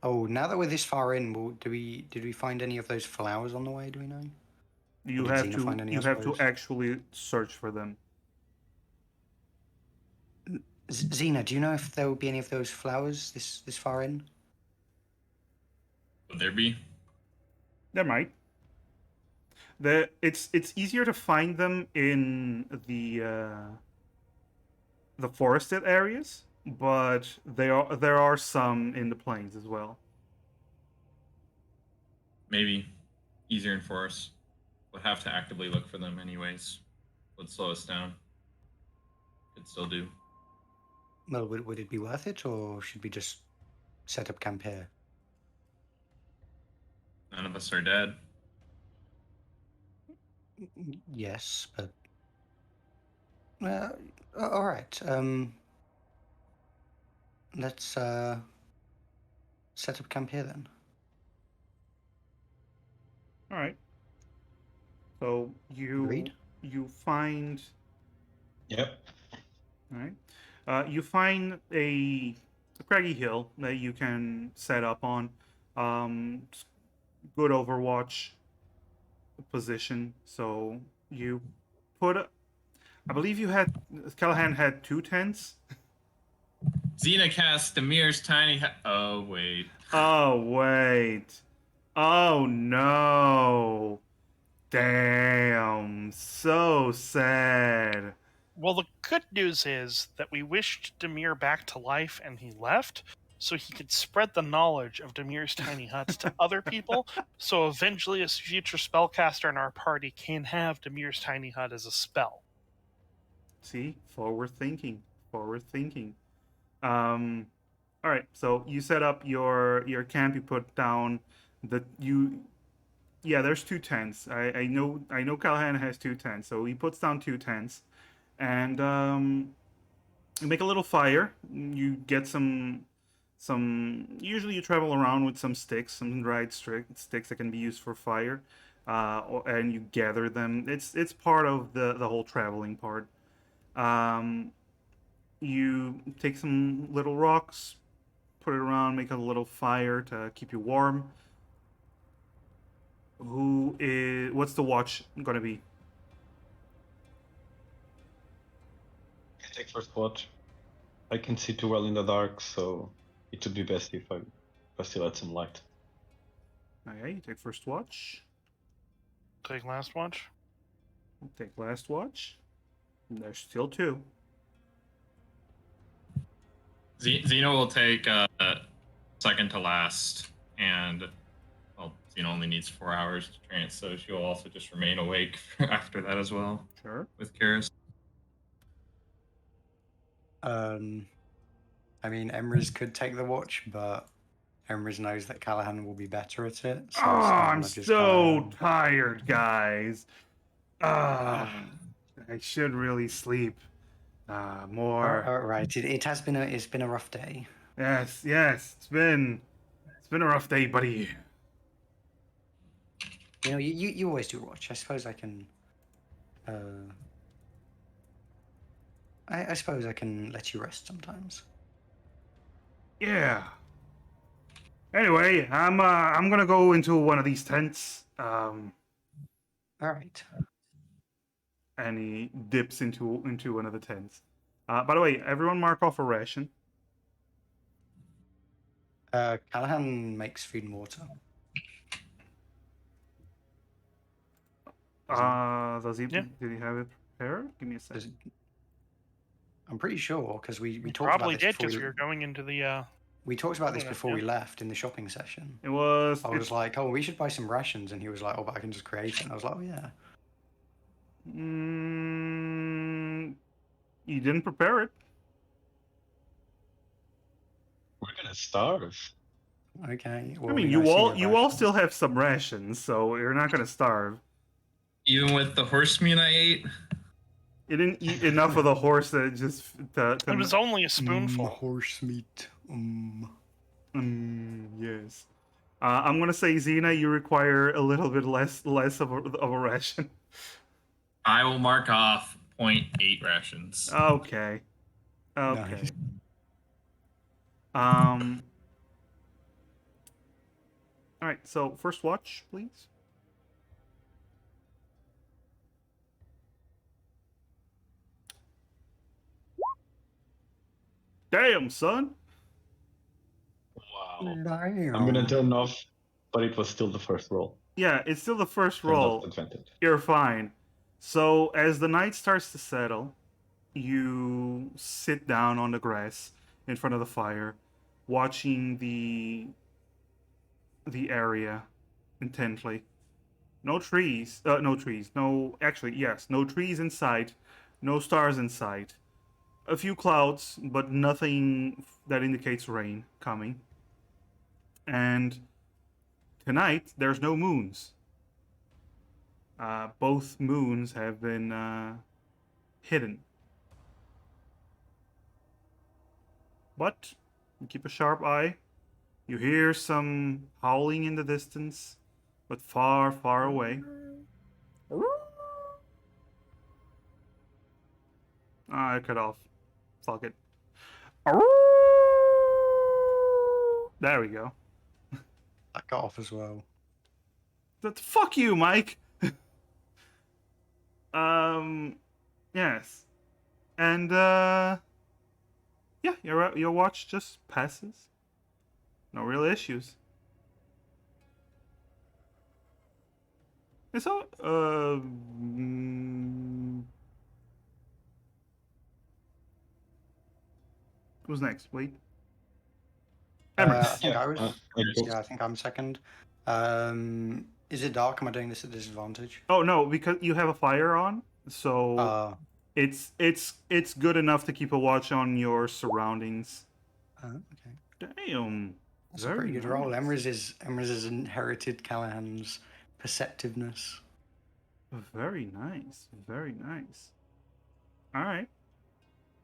Oh, now that we're this far in, did we find any of those flowers on the way? Do we know? You did have Xena to find any, I you have to suppose? actually search for them. Xena, do you know if there will be any of those flowers this far in? Would there be? There might. It's easier to find them in the forested areas, but there are some in the plains as well. Maybe easier in forest. Would have to actively look for them anyways. Would slow us down. Could still do. Well, would it be worth it, or should we just set up camp here? None of us are dead. Yes, but all right. Let's set up camp here then. All right. So Agreed. you find Yep. all right. You find a craggy hill that you can set up on. It's good Overwatch position. So you put. I believe Callahan had 2 tents. Xena cast Demir's tiny. Oh wait. Oh wait. Oh no. Damn. So sad. Well, the good news is that we wished Demir back to life and he left, so he could spread the knowledge of Demir's tiny huts to other people, so eventually a future spellcaster in our party can have Demir's tiny hut as a spell. See, forward thinking. Forward thinking. All right. So you set up your camp. You put down Yeah, there's 2 tents. I know Callahan has 2 tents, so he puts down 2 tents, and you make a little fire. You get some. Usually you travel around with some sticks, some dried sticks that can be used for fire, and you gather them. It's part of the whole traveling part. You take some little rocks, put it around, make a little fire to keep you warm. What's the watch gonna be? I take first watch. I can see too well in the dark, so it would be best if I still had some light. Okay, you take first watch. Take last watch. Take last watch. There's still 2. Xena will take second to last, and well, Xena only needs 4 hours to trance, so she'll also just remain awake after that as well. Sure. With Karis. I mean, Emrys could take the watch, but Emrys knows that Callahan will be better at it. So I'm just so tired, guys. I should really sleep more. All right, it's been a rough day. Yes, it's been a rough day, buddy. You know, you always do watch. I suppose I can. I suppose I can let you rest sometimes. Yeah. Anyway, I'm gonna go into one of these tents. All right. And he dips into one of the tents. By the way, everyone mark off a ration. Callahan makes food and water. Does he? Yeah. Did he have it prepared? Give me a second. I'm pretty sure because we We talked probably about this did because we before were going into the. we talked about this Yeah, before yeah. we left in the shopping session. It was. I was like, oh, we should buy some rations, and he was like, oh, but I can just create it. And I was like, oh yeah. You didn't prepare it. We're gonna starve. Okay. I Well, mean, we you know all Xena rations. still have some rations, so you're not gonna starve. Even with the horse meat I ate. You didn't eat enough of the horse that it just It was only a spoonful. Horse meat. yes. I'm gonna say, Xena, you require a little bit less of a ration. I will mark off 0.8 rations. Okay. Nice. All right. So first watch, please. Damn, son. Wow. Damn. I'm gonna turn off, but it was still the first roll. Yeah, it's still the first Turn off roll. advantage. You're fine. So as the night starts to settle, you sit down on the grass in front of the fire, watching the area intently. No trees. No trees. No, actually, yes, no trees in sight. No stars in sight. A few clouds, but nothing that indicates rain coming. And tonight, there's no moons. Both moons have been hidden. But you keep a sharp eye. You hear some howling in the distance, but far, far away. I cut off. Fuck it. There we go. I got off as well. Fuck you, Mike. Yes. And yeah, your watch just passes. No real issues. It's all who's next? Wait. I Emrys. think Yeah, I was. I go. Yeah, I think I'm second. Is it dark? Am I doing this at disadvantage? Oh no, because you have a fire on, so it's good enough to keep a watch on your surroundings. Okay. Damn. That's a Very pretty good roll. nice. Emrys has inherited Callahan's perceptiveness. Very nice. Very nice. All right.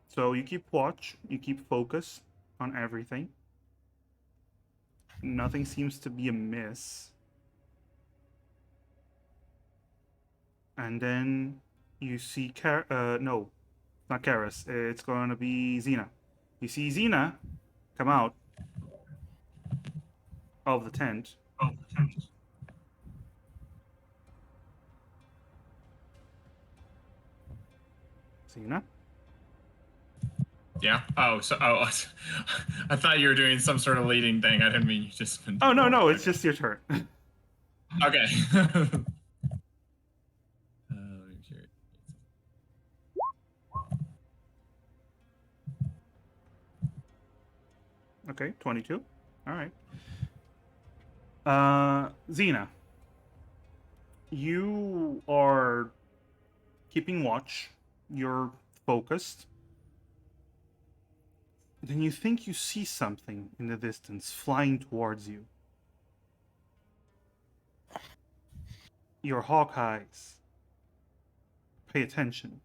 So you keep watch, you keep focus on everything. Nothing seems to be amiss. And then you see no, not Karis. It's going to be Xena. You see Xena come out of the tent. Xena? Yeah. Oh, so I thought you were doing some sort of leading thing. I didn't mean you just. Oh no, it's just your turn. Okay. Okay, 22. All right. Xena, you are keeping watch. You're focused. Then you think you see something in the distance flying towards you. Your hawk eyes. Pay attention.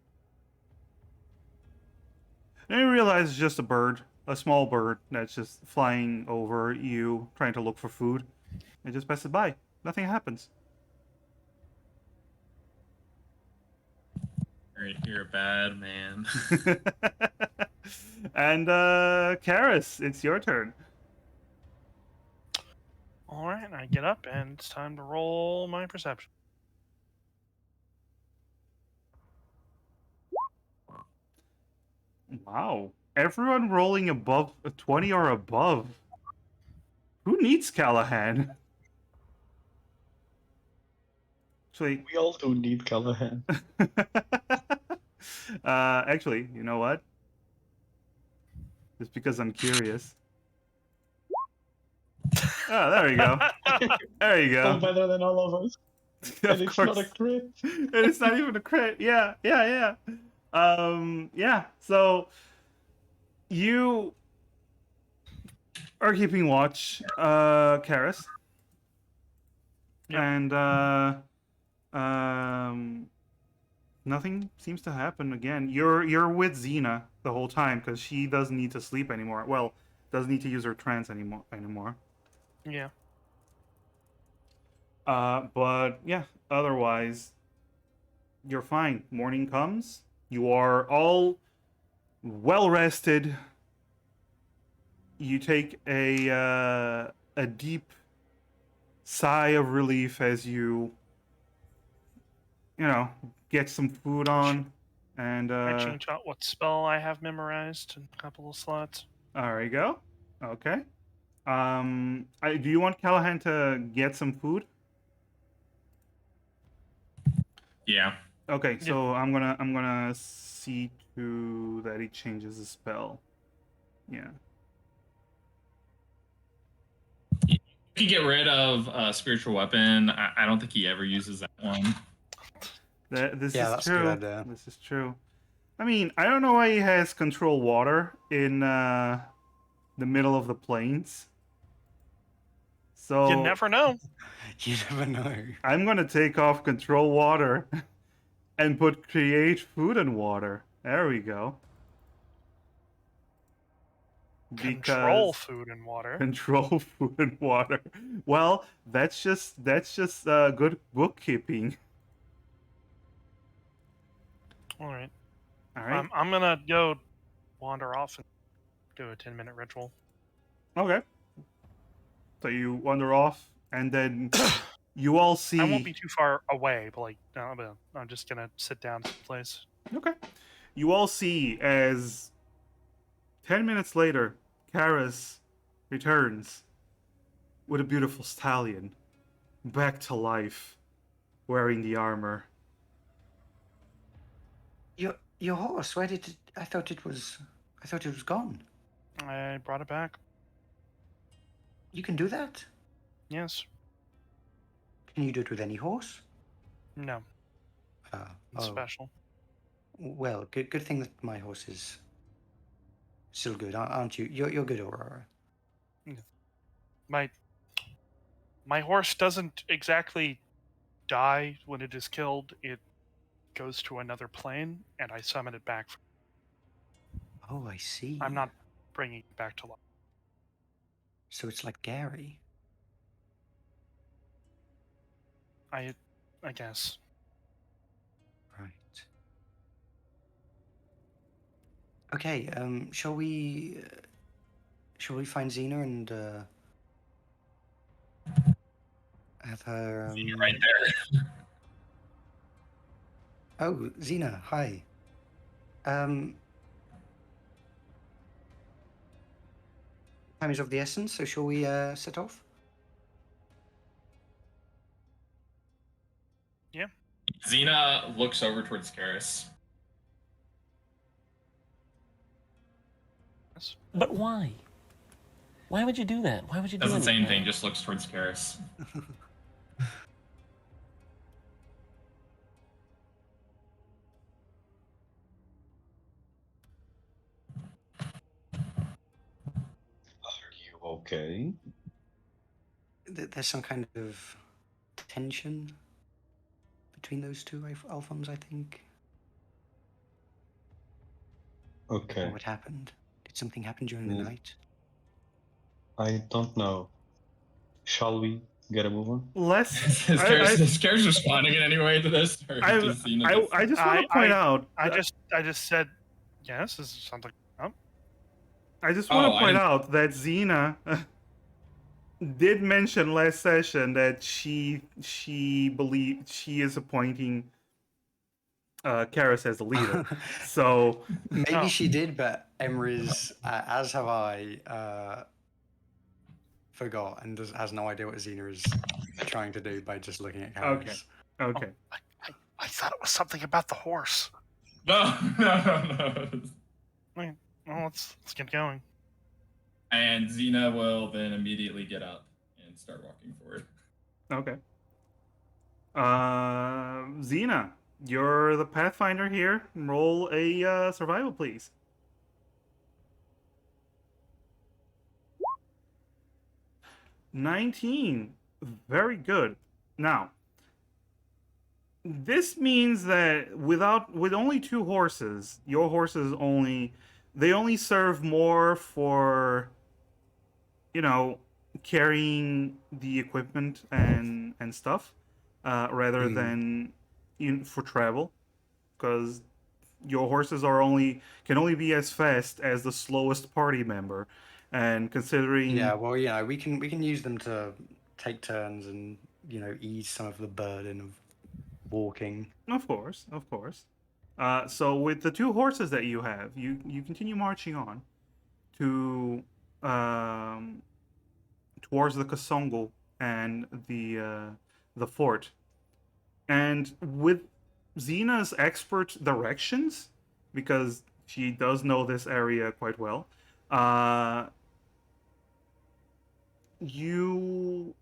And you realize it's just a bird, a small bird that's just flying over you, trying to look for food. It just passes by. Nothing happens. You're a bad man. And Karis, it's your turn. All right, I get up and it's time to roll my perception. Wow. Everyone rolling above a 20 or above. Who needs Callahan? Actually, We all do need Callahan. actually, you know what? Just because I'm curious. Oh, there you go. There you Still go. better than all of us. Of And it's not a crit. And it's not even a crit. Yeah. Yeah. So you are keeping watch, Karis. Yep. And nothing seems to happen again. You're with Xena the whole time because she doesn't need to sleep anymore. Well, doesn't need to use her trance anymore. Yeah. But yeah, otherwise, you're fine. Morning comes. You are all well rested. You take a deep sigh of relief as you know, get some food on, and I change out what spell I have memorized in a couple of slots. there you go. Okay. Do you want Callahan to get some food? Yeah. Okay, so I'm gonna see to that he changes the spell. Yeah. You can get rid of spiritual weapon. I don't think he ever uses that one. This Yeah, is that's a good true. idea. This is true. I mean, I don't know why he has control water in the middle of the plains. So You never know. You never know. I'm gonna take off control water and put create food and water. There we go. Control Because food and water. control food and water. Well, that's just good bookkeeping. All right. All right. I'm gonna go wander off and do a 10-minute ritual. Okay. So you wander off, and then you all see. I won't be too far away, but like, no, I'm just gonna sit down someplace. Okay. You all see as 10 minutes later, Karis returns with a beautiful stallion, back to life, wearing the armor. Your horse. Where did it? I thought it was gone. I brought it back. You can do that. Yes. Can you do it with any horse? No. It's special. Well, good thing that my horse is still good, aren't you? You're good, Aurora. My horse doesn't exactly die when it is killed. It goes to another plane, and I summon it back. Oh, I see. I'm not bringing it back to life. So it's like Gary. I guess. Right. Okay. Shall we find Xena and have her? You're right there. Oh, Xena, hi. Time is of the essence, so shall we set off? Yeah. Xena looks over towards Karis. Yes. But why? Why would you do that? Why would you do Doesn't say anything? anything, just looks towards Karis. Are you okay? There's some kind of tension between those two Alphons, I think. Okay. What happened? Did something happen during the night? I don't know. Shall we get a move on? Less. Is Karis responding in any way to this? Or does Xena I just want to point out. I just said yes. This sounds like I just want to I point didn't- out that Xena did mention last session that she believes she is appointing Karis as the leader. So Maybe Oh. she did, but Emery's, as have I, forgot and has no idea what Xena is trying to do by just looking at Karis. okay. I thought it was something about the horse. No. Well, let's get going. And Xena will then immediately get up and start walking forward. Okay. Xena, you're the Pathfinder here. Roll a survival, please. 19. Very good. Now, This means that with only 2 horses, your horses only serve more for, you know, carrying the equipment and stuff, rather Hmm. than for travel, because your horses can only be as fast as the slowest party member, and considering Yeah, well, we can use them to take turns and ease some of the burden of walking. Of course, of course. So with the 2 horses that you have, you continue marching on to um, towards the Kasongo and the fort, and with Xena's expert directions, because she does know this area quite well, uh, you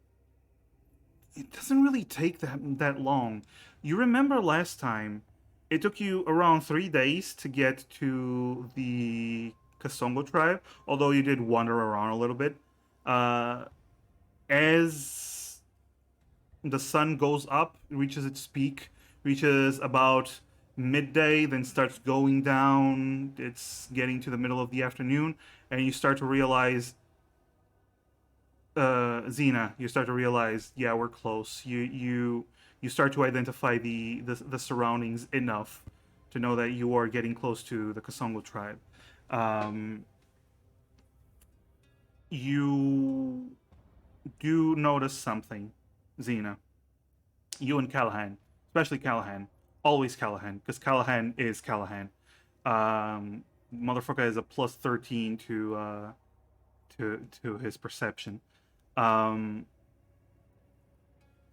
it doesn't really take that long. You remember last time, it took you around 3 days to get to the Kasongo tribe, although you did wander around a little bit. As the sun goes up, reaches its peak, reaches about midday, then starts going down. It's getting to the middle of the afternoon, and you start to realize, Xena, you start to realize, yeah, we're close. You start to identify the surroundings enough to know that you are getting close to the Kasongo tribe. Um, you do notice something, Xena. You and Callahan, especially Callahan, always Callahan, because Callahan is Callahan. Motherfucker is a plus 13 to his perception. Um,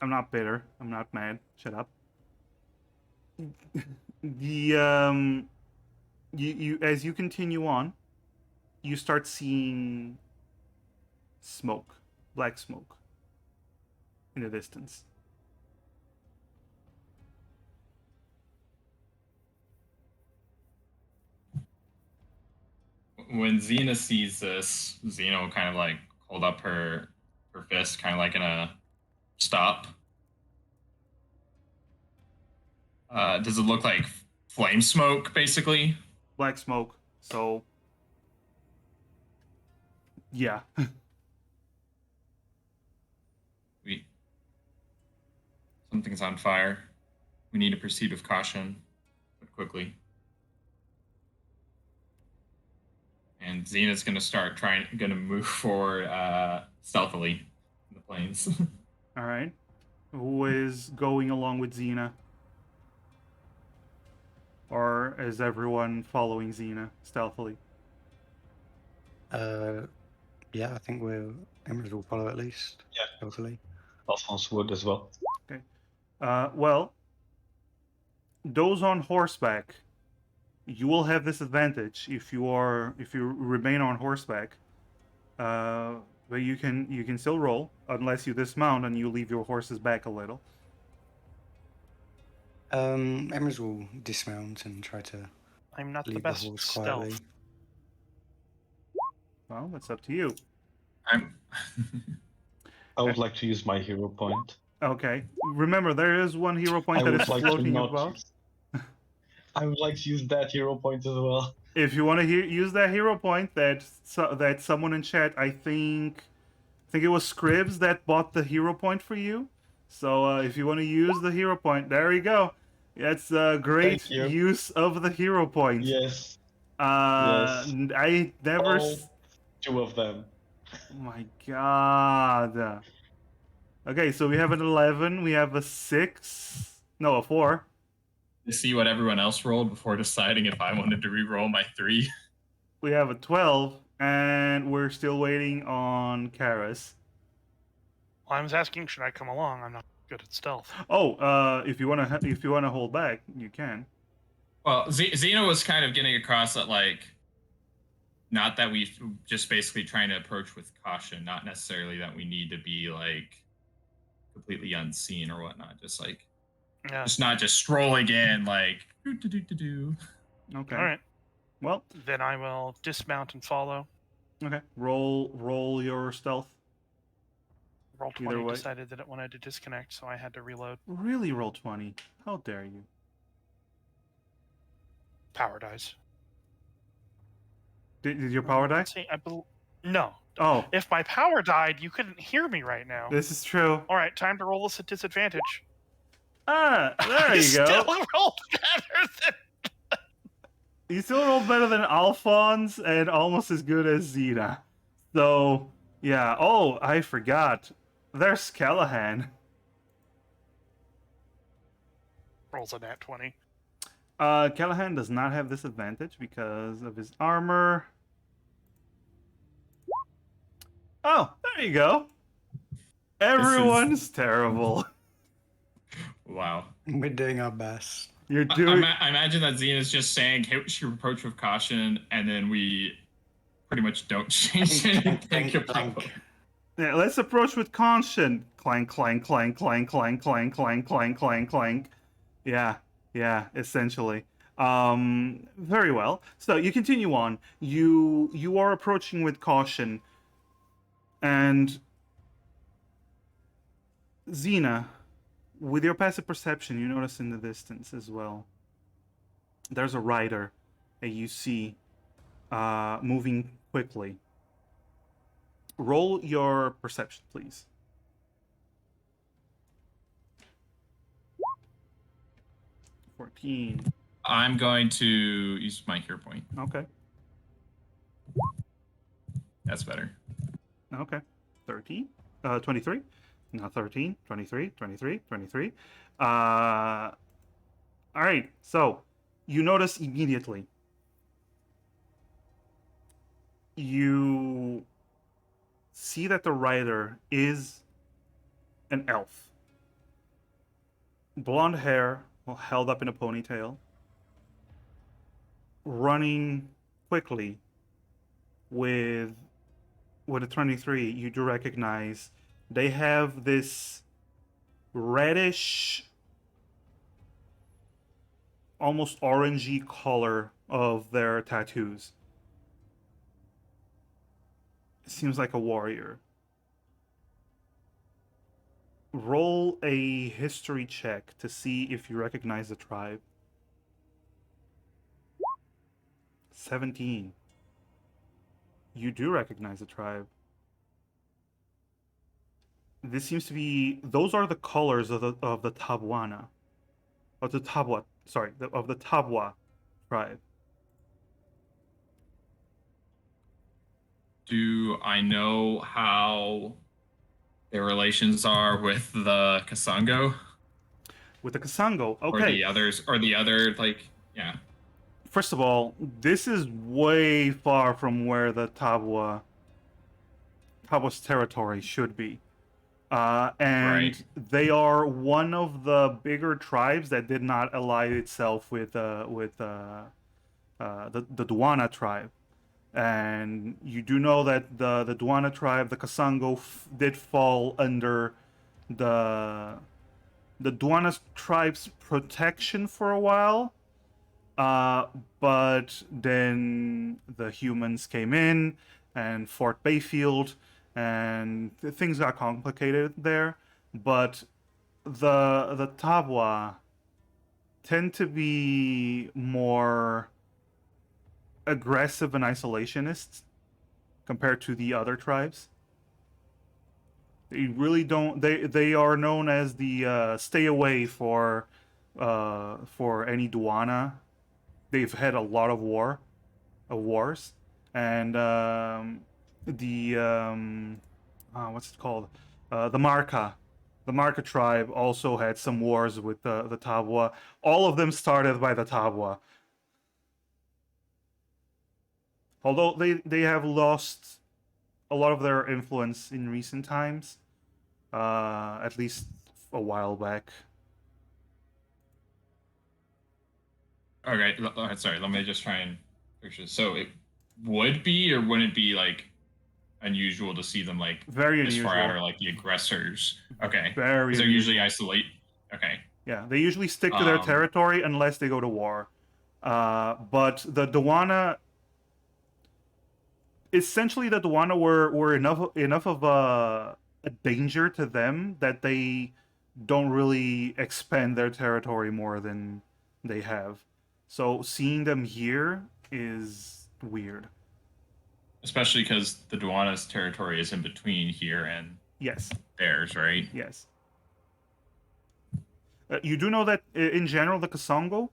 I'm not bitter. I'm not mad. Shut up. The you as you continue on, you start seeing smoke, black smoke in the distance. When Xena sees this, Xena will kind of like hold up her fist, kind of like in a stop. Does it look like flame smoke, basically? Black smoke. So yeah. We Something's on fire. We need to proceed with caution, but quickly. And Xena's gonna move forward stealthily in the plains. All right. Who is going along with Xena? Or is everyone following Xena stealthily? Yeah, I think Emira's will follow at least. Yeah. Hopefully. Alphonse would as well. Okay. Well, those on horseback, you will have this advantage if you remain on horseback. But you can still roll unless you dismount and you leave your horses back a little. Emira's will dismount and try to I'm not the leave the best horse stealth. quietly. Well, that's up to you. I'm. I would like to use my hero point. Okay. Remember, there is one hero point I that would is like to floating not about. use- I would like to use that hero point as well. If you want to use that hero point, that someone in chat, I think it was Scribs that bought the hero point for you. So if you want to use the hero point, there you go. That's a great Thank you. use of the hero point. Yes. Yes. I never. All 2 of them. Oh my god. Okay, so we have an 11. We have a 6. No, a 4. To see what everyone else rolled before deciding if I wanted to re-roll my 3. We have a 12, and we're still waiting on Karis. Well, I was asking, should I come along? I'm not good at stealth. Oh, if you wanna hold back, you can. Well, Xena was kind of getting across that, like, not that we just basically trying to approach with caution, not necessarily that we need to be like completely unseen or whatnot. Just like, Yeah. just not just strolling in like do. Okay. All right. Well, Then I will dismount and follow. okay. Roll your stealth. Roll Either 20 way. decided that it wanted to disconnect, so I had to reload. Really, roll 20. How dare you? Power dies. Did your power die? Let's see, no. Oh, If my power died, you couldn't hear me right now. this is true. All right, time to roll this at disadvantage. Ah, there I you still go. rolled better than. You still rolled better than Alphonse and almost as good as Xena. So, yeah. Oh, I forgot. There's Callahan. Rolls a nat 20. Callahan does not have this advantage because of his armor. Oh, there you go. Everyone's terrible. Wow. We're doing our best. You're I doing. imagine that Xena's just saying, "Hey, we should approach with caution," and then we pretty much don't change anything about it. Yeah, let's approach with caution. Clank, clank, clank, clank, clank, clank, clank, clank, clank, clank. Yeah, essentially. Very well. So you continue on. You are approaching with caution, and Xena, with your passive perception, you notice in the distance as well. There's a rider that you see moving quickly. Roll your perception, please. I'm going to use my hero point. Okay. That's better. Okay. 23. No, 13, 23, 23, 23. All right. So you notice immediately. You see that the rider is an elf. Blonde hair, held up in a ponytail. Running quickly with a 23, you do recognize they have this reddish, almost orangey color of their tattoos. It seems like a warrior. Roll a history check to see if you recognize the tribe. 17. You do recognize the tribe. This seems to be... Those are the colors of the Tabuana. Of the Tabwa... Sorry, of the Tabwa tribe. Do I know how their relations are with the Kasango? With the Kasango, okay. Or the others, or the other, like, yeah. First of all, this is way far from where the Tabwa's territory should be. And they are one of the bigger tribes that did not ally itself with the Duana tribe. And you do know that the Duana tribe, the Kasango, did fall under the Duana tribe's protection for a while. But then the humans came in and Fort Bayfield, and things got complicated there. But the Tabwa tend to be more aggressive and isolationist compared to the other tribes. They really don't. They are known as the stay away for any Duana. They've had a lot of wars, and what's it called? The Marca. The Marca tribe also had some wars with the Tabwa. All of them started by the Tabwa. Although they have lost a lot of their influence in recent times, at least a while back. Okay, sorry, let me just try and picture. So it would be, or wouldn't be, like, unusual to see them, like, very this unusual. far out, or like the aggressors? Okay, very. Because they're usually isolate. Okay. Yeah, they usually stick to their territory unless they go to war. But the Duana, essentially, the Duana were enough of a danger to them that they don't really expand their territory more than they have. So seeing them here is weird. Especially because the Duana's territory is in between here and Yes, theirs, right? yes. You do know that in general the Kasongo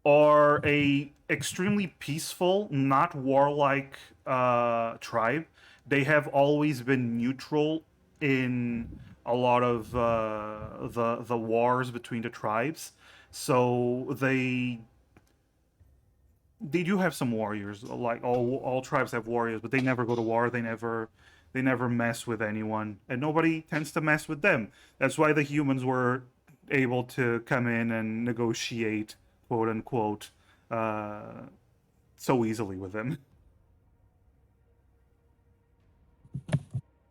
are a extremely peaceful, not warlike tribe. They have always been neutral in a lot of the wars between the tribes. So they do have some warriors. Like all tribes have warriors, but they never go to war. They never mess with anyone, and nobody tends to mess with them. That's why the humans were able to come in and negotiate, quote unquote, so easily with them.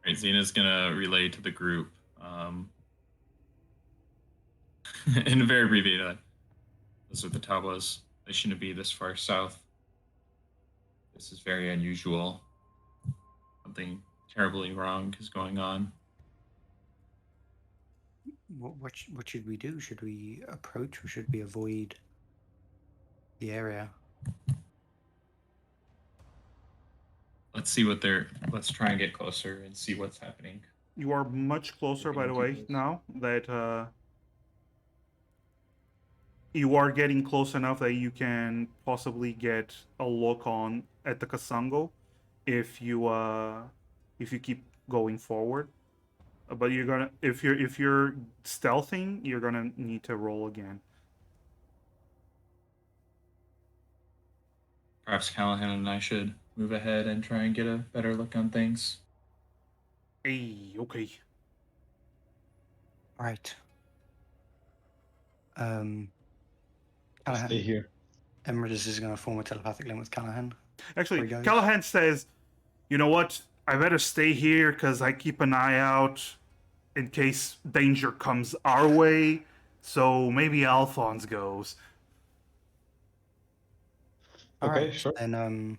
Right, Xena's gonna relay to the group in a very abbreviated. Those are the Tablas. They shouldn't be this far south. This is very unusual. Something terribly wrong is going on. What should we do? Should we approach or should we avoid the area? Let's see what they're. Let's try and get closer and see what's happening. You are much closer, by the way, now that you are getting close enough that you can possibly get a look on at the Kasango if you keep going forward. But you're gonna if you're stealthing, you're gonna need to roll again. Perhaps Callahan and I should move ahead and try and get a better look on things. Hey, okay. All right. Stay Callahan. here. Emrys is going to form a telepathic link with Callahan. Actually, Where he goes. Callahan says, "You know what? I better stay here because I keep an eye out in case danger comes our way. So maybe Alphonse goes." All Okay, right. sure. Then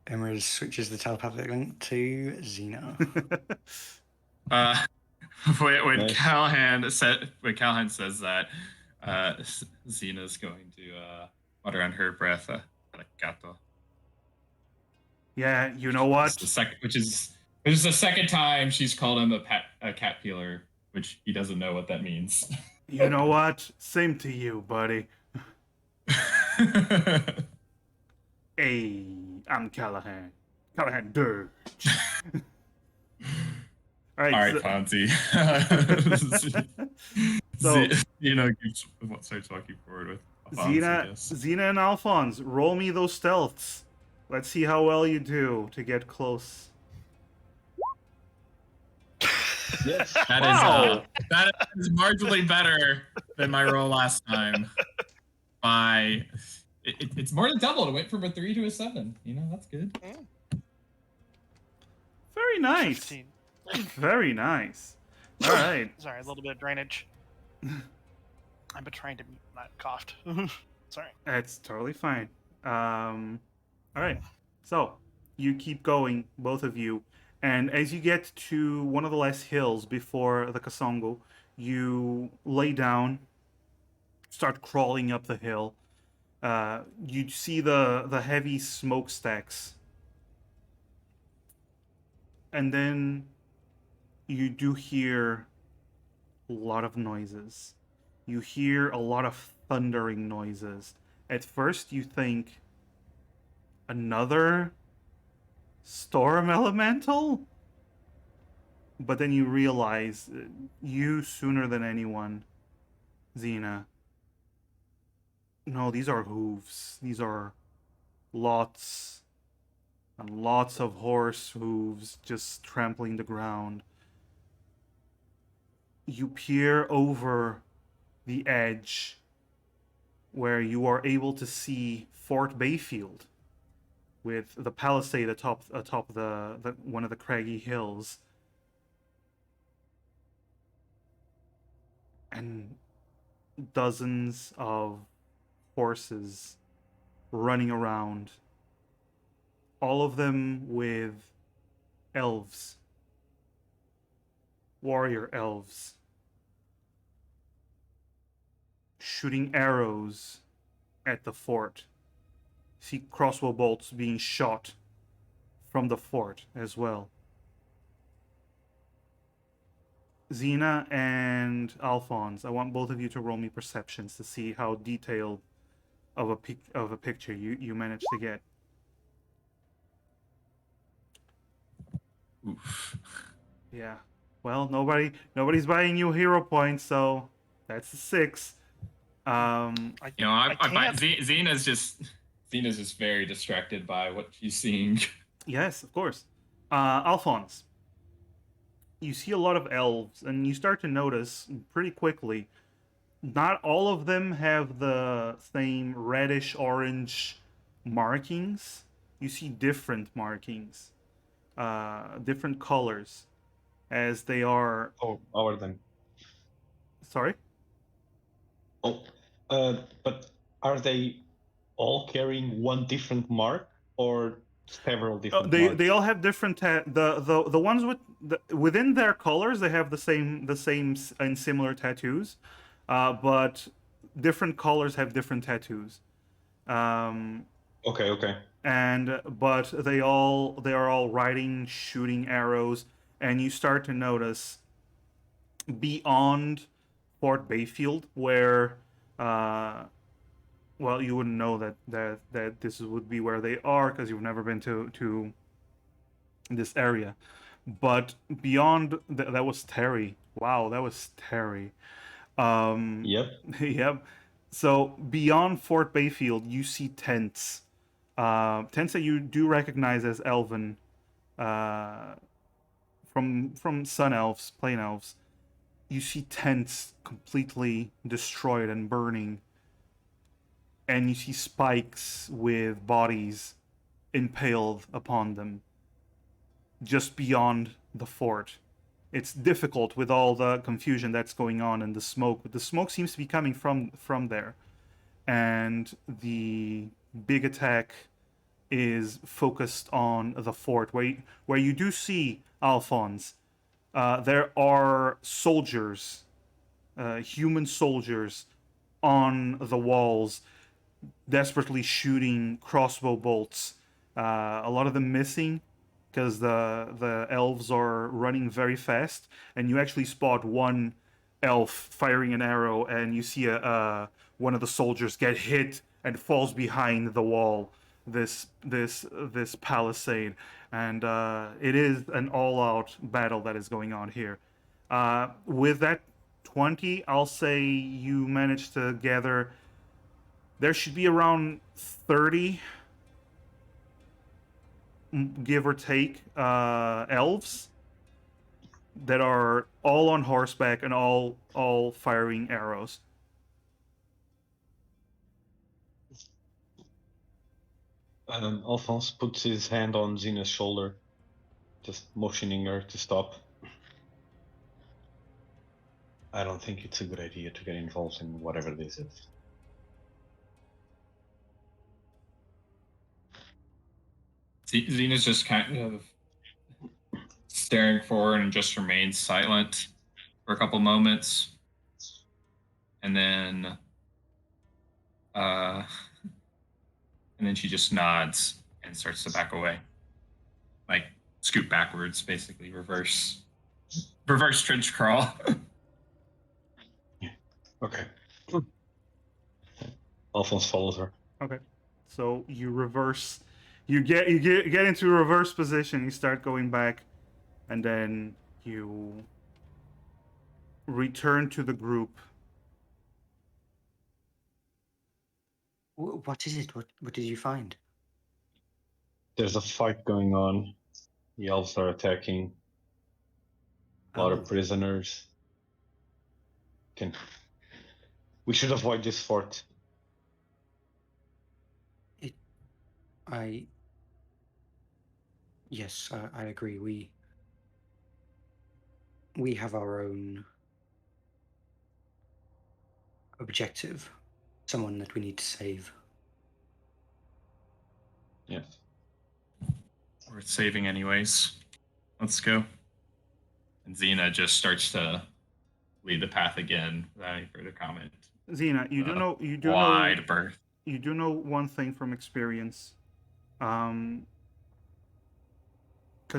Emrys switches the telepathic link to Xena. When Nice. Callahan says that, Xena's going to mutter under her breath, "Gato." Yeah, you know what? Which is the second time she's called him a cat peeler, which he doesn't know what that means. You know what? Same to you, buddy. Hey, I'm Callahan. Callahan Dirge. All right. All right, so- Fonzie. So- starts walking forward with Alphonse, I guess. Xena and Alphonse, roll me those stealths. Let's see how well you do to get close. Yes. That is marginally better than my roll last time. It's more than double. It went from a 3 to a 7. That's good. Very nice. 15. Very nice. All right. Sorry, a little bit of drainage. I've been trying to mute that coughed. Sorry. That's totally fine. All right. So you keep going, both of you, and as you get to one of the last hills before the Kasongo, you lay down, start crawling up the hill. You see the heavy smokestacks, and then you do hear a lot of noises. You hear a lot of thundering noises. At first, you think another storm elemental, but then you realize you sooner than anyone, Xena. No, these are hooves. These are lots and lots of horse hooves just trampling the ground. You peer over the edge where you are able to see Fort Bayfield with the palisade atop the one of the craggy hills. And dozens of horses running around, all of them with elves. warrior elves shooting arrows at the fort. See crossbow bolts being shot from the fort as well. Xena and Alphonse, I want both of you to roll me perceptions to see how detailed of a picture you managed to get. Oof. Yeah. Well, nobody's buying you hero points, so that's a 6. You know, I can't. Xena's just very distracted by what she's seeing. Yes, of course. Alphonse, you see a lot of elves, and you start to notice pretty quickly. Not all of them have the same reddish orange markings. You see different markings, different colors, as they are. Oh, our then. Sorry. Oh, but are they all carrying one different mark or several different They marks? all have different the ones with within their colors they have the same and similar tattoos, but different colors have different tattoos. Okay. And but they are all riding, shooting arrows, and you start to notice beyond Fort Bayfield where well, you wouldn't know that this would be where they are because you've never been to this area. But beyond that was Terry. Wow, that was Terry. Yep. Yep. So beyond Fort Bayfield, you see tents. Tents that you do recognize as elven, from Sun Elves, Plain Elves. You see tents completely destroyed and burning, and you see spikes with bodies impaled upon them just beyond the fort. It's difficult with all the confusion that's going on and the smoke. But the smoke seems to be coming from there, and the big attack is focused on the fort, where you do see Alphonse. There are soldiers, human soldiers, on the walls, desperately shooting crossbow bolts. A lot of them missing because the elves are running very fast, and you actually spot one elf firing an arrow, and you see one of the soldiers get hit and falls behind the wall, this palisade, and it is an all-out battle that is going on here. With that 20, I'll say you managed to gather. There should be around 30, give or take, elves that are all on horseback and all firing arrows. Alphonse puts his hand on Xena's shoulder, just motioning her to stop. I don't think it's a good idea to get involved in whatever this is. Xena's just kind of staring forward and just remains silent for a couple moments, and then she just nods and starts to back away, like scoot backwards, basically reverse trench crawl. Okay. Alphonse follows her. Okay, so you reverse. You get into a reverse position. You start going back, and then you return to the group. What is it? What did you find? There's a fight going on. The elves are attacking. A lot of prisoners. We should avoid this fort. Yes, I agree. We have our own objective, someone that we need to save. Yes. Worth saving anyways. Let's go. And Xena just starts to lead the path again without any further comment. Xena, Wide berth. you do know one thing from experience. Because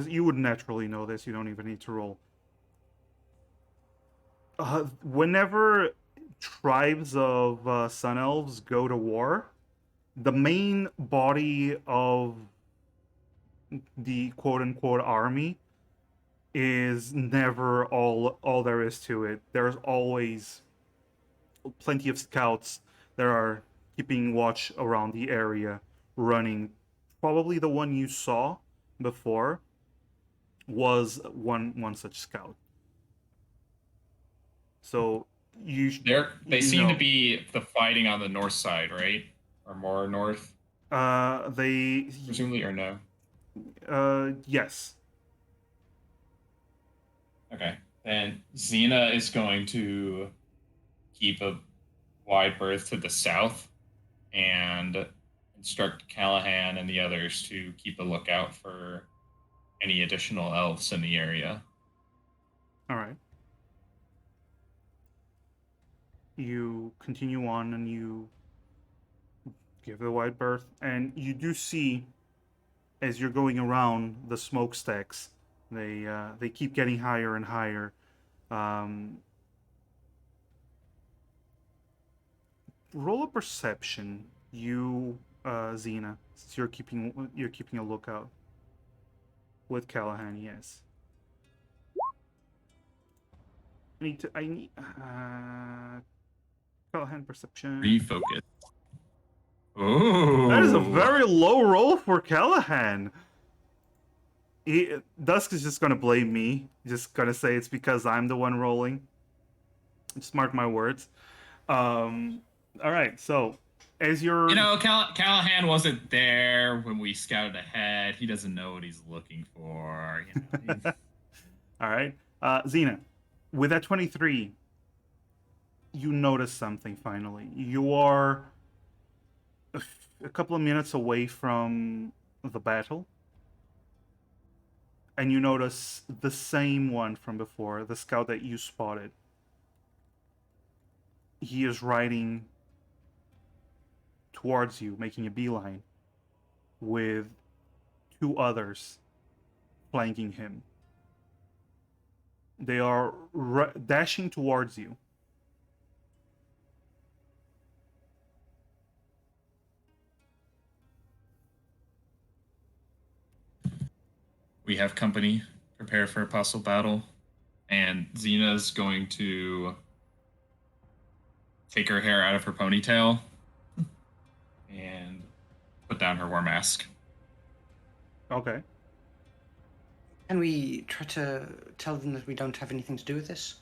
you would naturally know this, you don't even need to roll. Whenever tribes of sun elves go to war, the main body of the quote-unquote army is never all there is to it. There's always plenty of scouts that are keeping watch around the area, running. Probably the one you saw before was one such scout. So They seem to be the fighting on the north side, right? Or more north, they presumably, or no? Yes. Okay. Then Xena is going to keep a wide berth to the south and instruct Callahan and the others to keep a lookout for any additional elves in the area. All right. You continue on and you give the wide berth, and you do see as you're going around the smokestacks, they keep getting higher and higher. Roll a perception, you Xena, since you're keeping a lookout with Callahan. Yes. I need Callahan perception. Refocus. Oh, That is a very low roll for Callahan. Dusk is just gonna blame me. Just gonna say it's because I'm the one rolling. Just mark my words. All right. So as you're, Callahan wasn't there when we scouted ahead. He doesn't know what he's looking for. All right, Xena, with that 23, you notice something finally. You are a couple of minutes away from the battle, and you notice the same one from before, the scout that you spotted. He is riding towards you, making a beeline, with two others flanking him. They are dashing towards you. We have company. Prepare for a possible battle. And Xena's going to take her hair out of her ponytail and put down her war mask. Okay. Can we try to tell them that we don't have anything to do with this?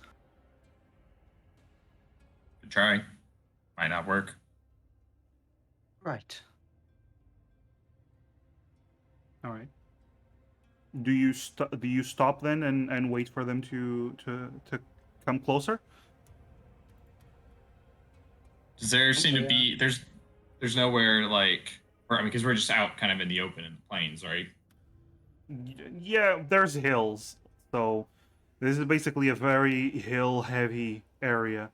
Good try. Might not work. Right. All right. Do you stop then and wait for them to come closer? Does there seem to be there's nowhere because we're just out kind of in the open in the plains, right? Yeah, there's hills. So this is basically a very hill heavy area.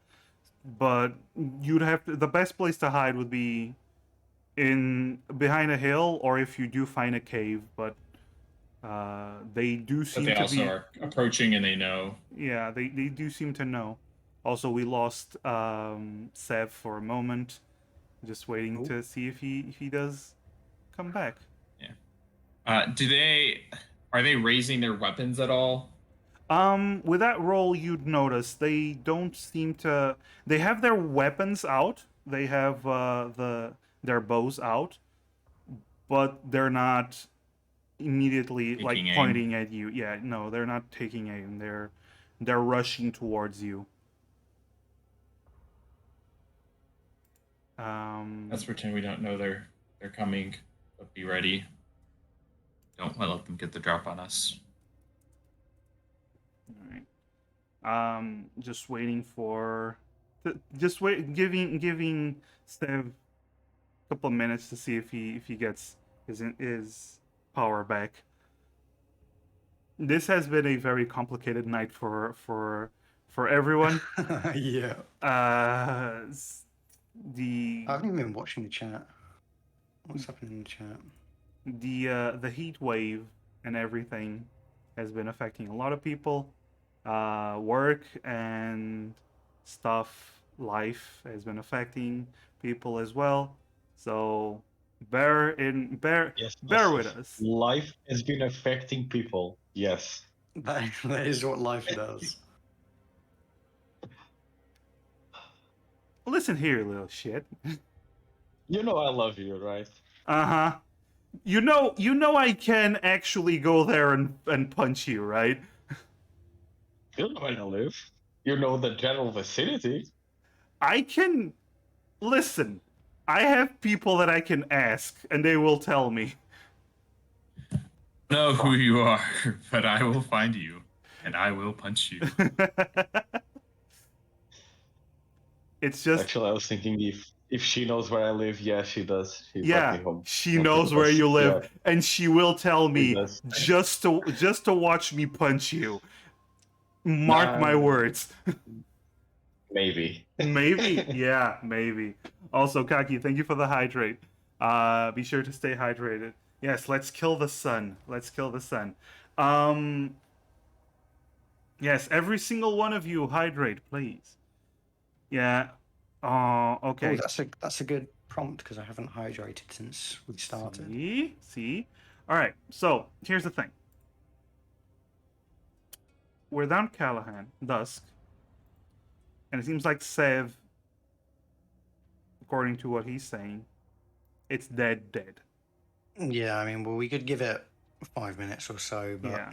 But you'd have to, the best place to hide would be in behind a hill, or if you do find a cave, but they do seem But they to also are approaching and they know. Yeah, they do seem to know. Also, we lost Sev for a moment, just waiting to see if he does come back. Yeah. Are they raising their weapons at all? With that roll, you'd notice they don't seem to. They have their weapons out. They have their bows out, but they're not immediately Taking aim. pointing at you. Yeah, no, they're not taking aim. They're rushing towards you. Let's pretend we don't know they're coming, but be ready. Don't let them get the drop on us. All right. Just waiting for, giving Steph a couple of minutes to see if he gets his power back. this has been a very complicated night for everyone. Yeah. The I haven't even been watching the chat. What's happening in the chat? the heat wave and everything has been affecting a lot of people. Work and stuff, life has been affecting people as well. So bear Yes, with us. life has been affecting people. Yes. That is what life does. Listen here, little shit. You know I love you, right? Uh-huh. You know I can actually go there and punch you, right? You know where I live. You know the general vicinity. I can listen. I have people that I can ask and they will tell me. Know who you are, but I will find you, and I will punch you. It's just Actually, I was thinking if she knows where I live, yeah, she does. She brought me home. she knows where you live, and she will tell me does. just to watch me punch you. Mark my Nah. words. Maybe. Maybe, yeah, maybe. Also, Kaki, thank you for the hydrate. Be sure to stay hydrated. Yes, let's kill the sun. Let's kill the sun. Yes, every single one of you hydrate, please. Yeah. Okay. Oh, that's a good prompt because I haven't hydrated since we started. See? All right. So here's the thing. We're down Callahan, Dusk, and it seems like Sev, according to what he's saying, it's dead. Yeah, I mean, well, we could give it 5 minutes or so, but Yeah.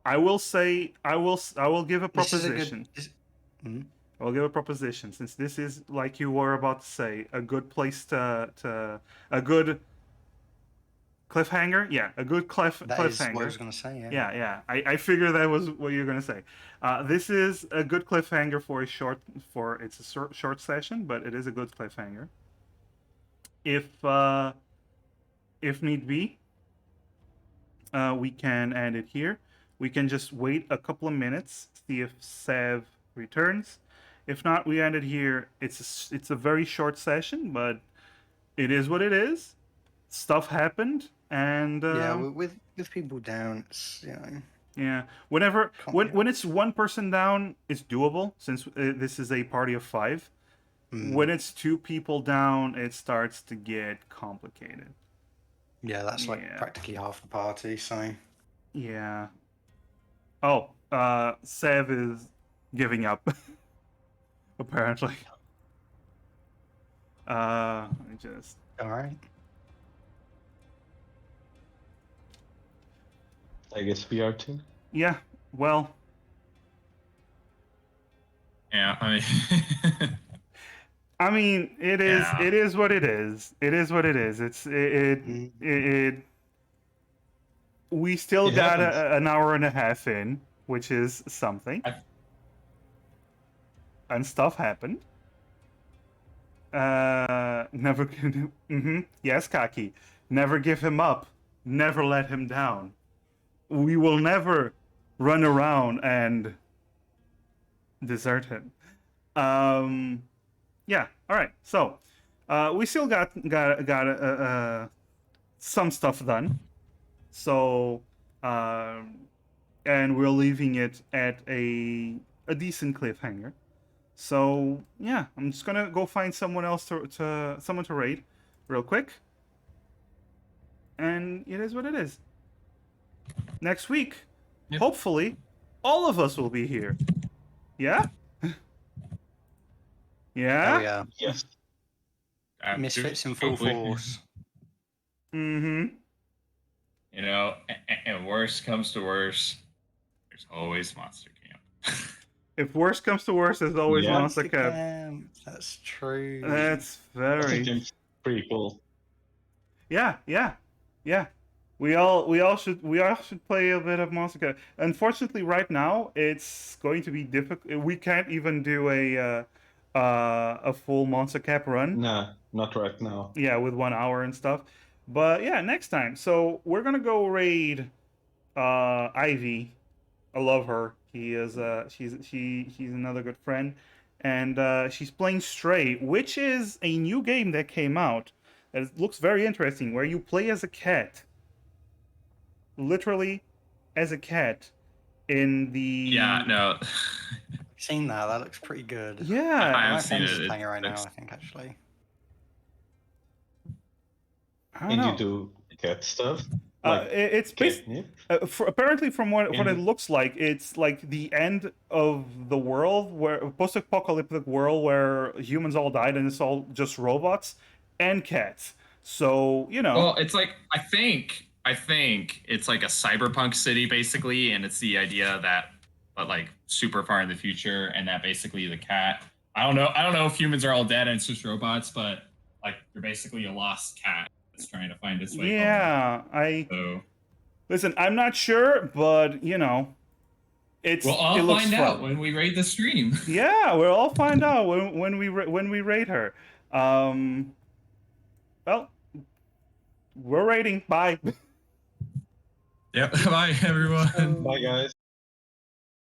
I will say I will give a this is a proposition. good. Hmm? I'll give a proposition since this is, like you were about to say, a good place to a good cliffhanger. Yeah, a good That is cliffhanger. what I was going to say. Yeah. Yeah. I figured that was what you're gonna say. This is a good cliffhanger for it's a short session, but it is a good cliffhanger. If need be, we can end it here. We can just wait a couple of minutes, see if Sev returns. If not, we end it here. It's a very short session, but it is what it is. Stuff happened, and Yeah, with people down, it's yeah. Whenever Can't when be when it's one person down, it's doable since this is a party of 5. When it's 2 people down, it starts to get complicated. Yeah, that's like Yeah. practically half the party. So Yeah. Oh, Sev is giving up. Apparently. I just. all right. I guess we are too. Yeah. Well. Yeah, I mean, It is. Yeah. It is what it is. It is what it is. We still It got happens. an hour and a half in, which is something. And stuff happened. Never. Yes, Kaki. Never give him up. Never let him down. We will never run around and desert him. Yeah. All right. So, we still got some stuff done. So, and we're leaving it at a decent cliffhanger. So yeah, I'm just gonna go find someone else someone to raid, real quick. And it is what it is. Next week, hopefully, all of us will be here. Yeah. Yeah. Oh yeah, Yes. Misfits in full Hopefully. force. Mm-hmm. You know, and worse comes to worse, there's always Monster Camp. If worse comes to worse, there's always Yeah. Monster Camp. That's true. That's Monster very. Camp's pretty cool. Yeah. We all should play a bit of Monster Camp. Unfortunately, right now it's going to be difficult. We can't even do a full Monster Cap run. Nah, not right now. Yeah, with 1 hour and stuff. But yeah, next time. So we're gonna go raid Ivy. I love her. He is she's another good friend, and she's playing Stray, which is a new game that came out. That looks very interesting, where you play as a cat, literally as a cat in the Yeah, no. Seen that? That looks pretty good. yeah. I My have seen friend's it. playing it right now, looks- I think, actually. I don't And you know. do cat stuff It's based catnip. apparently from what it And looks like. It's like the end of the world, where post-apocalyptic world where humans all died and it's all just robots and cats. So Well, it's like I think it's like a cyberpunk city basically, and it's the idea that, but like super far in the future, and that basically the cat. I don't know if humans are all dead and it's just robots, but like you're basically a lost cat that's trying to find its way home. yeah. So Listen. I'm not sure, but it we'll all looks find out fun. when we raid the stream. Yeah, we'll all find out when we rate her. Well, we're rating. Bye. Yep. Bye, everyone. bye, guys.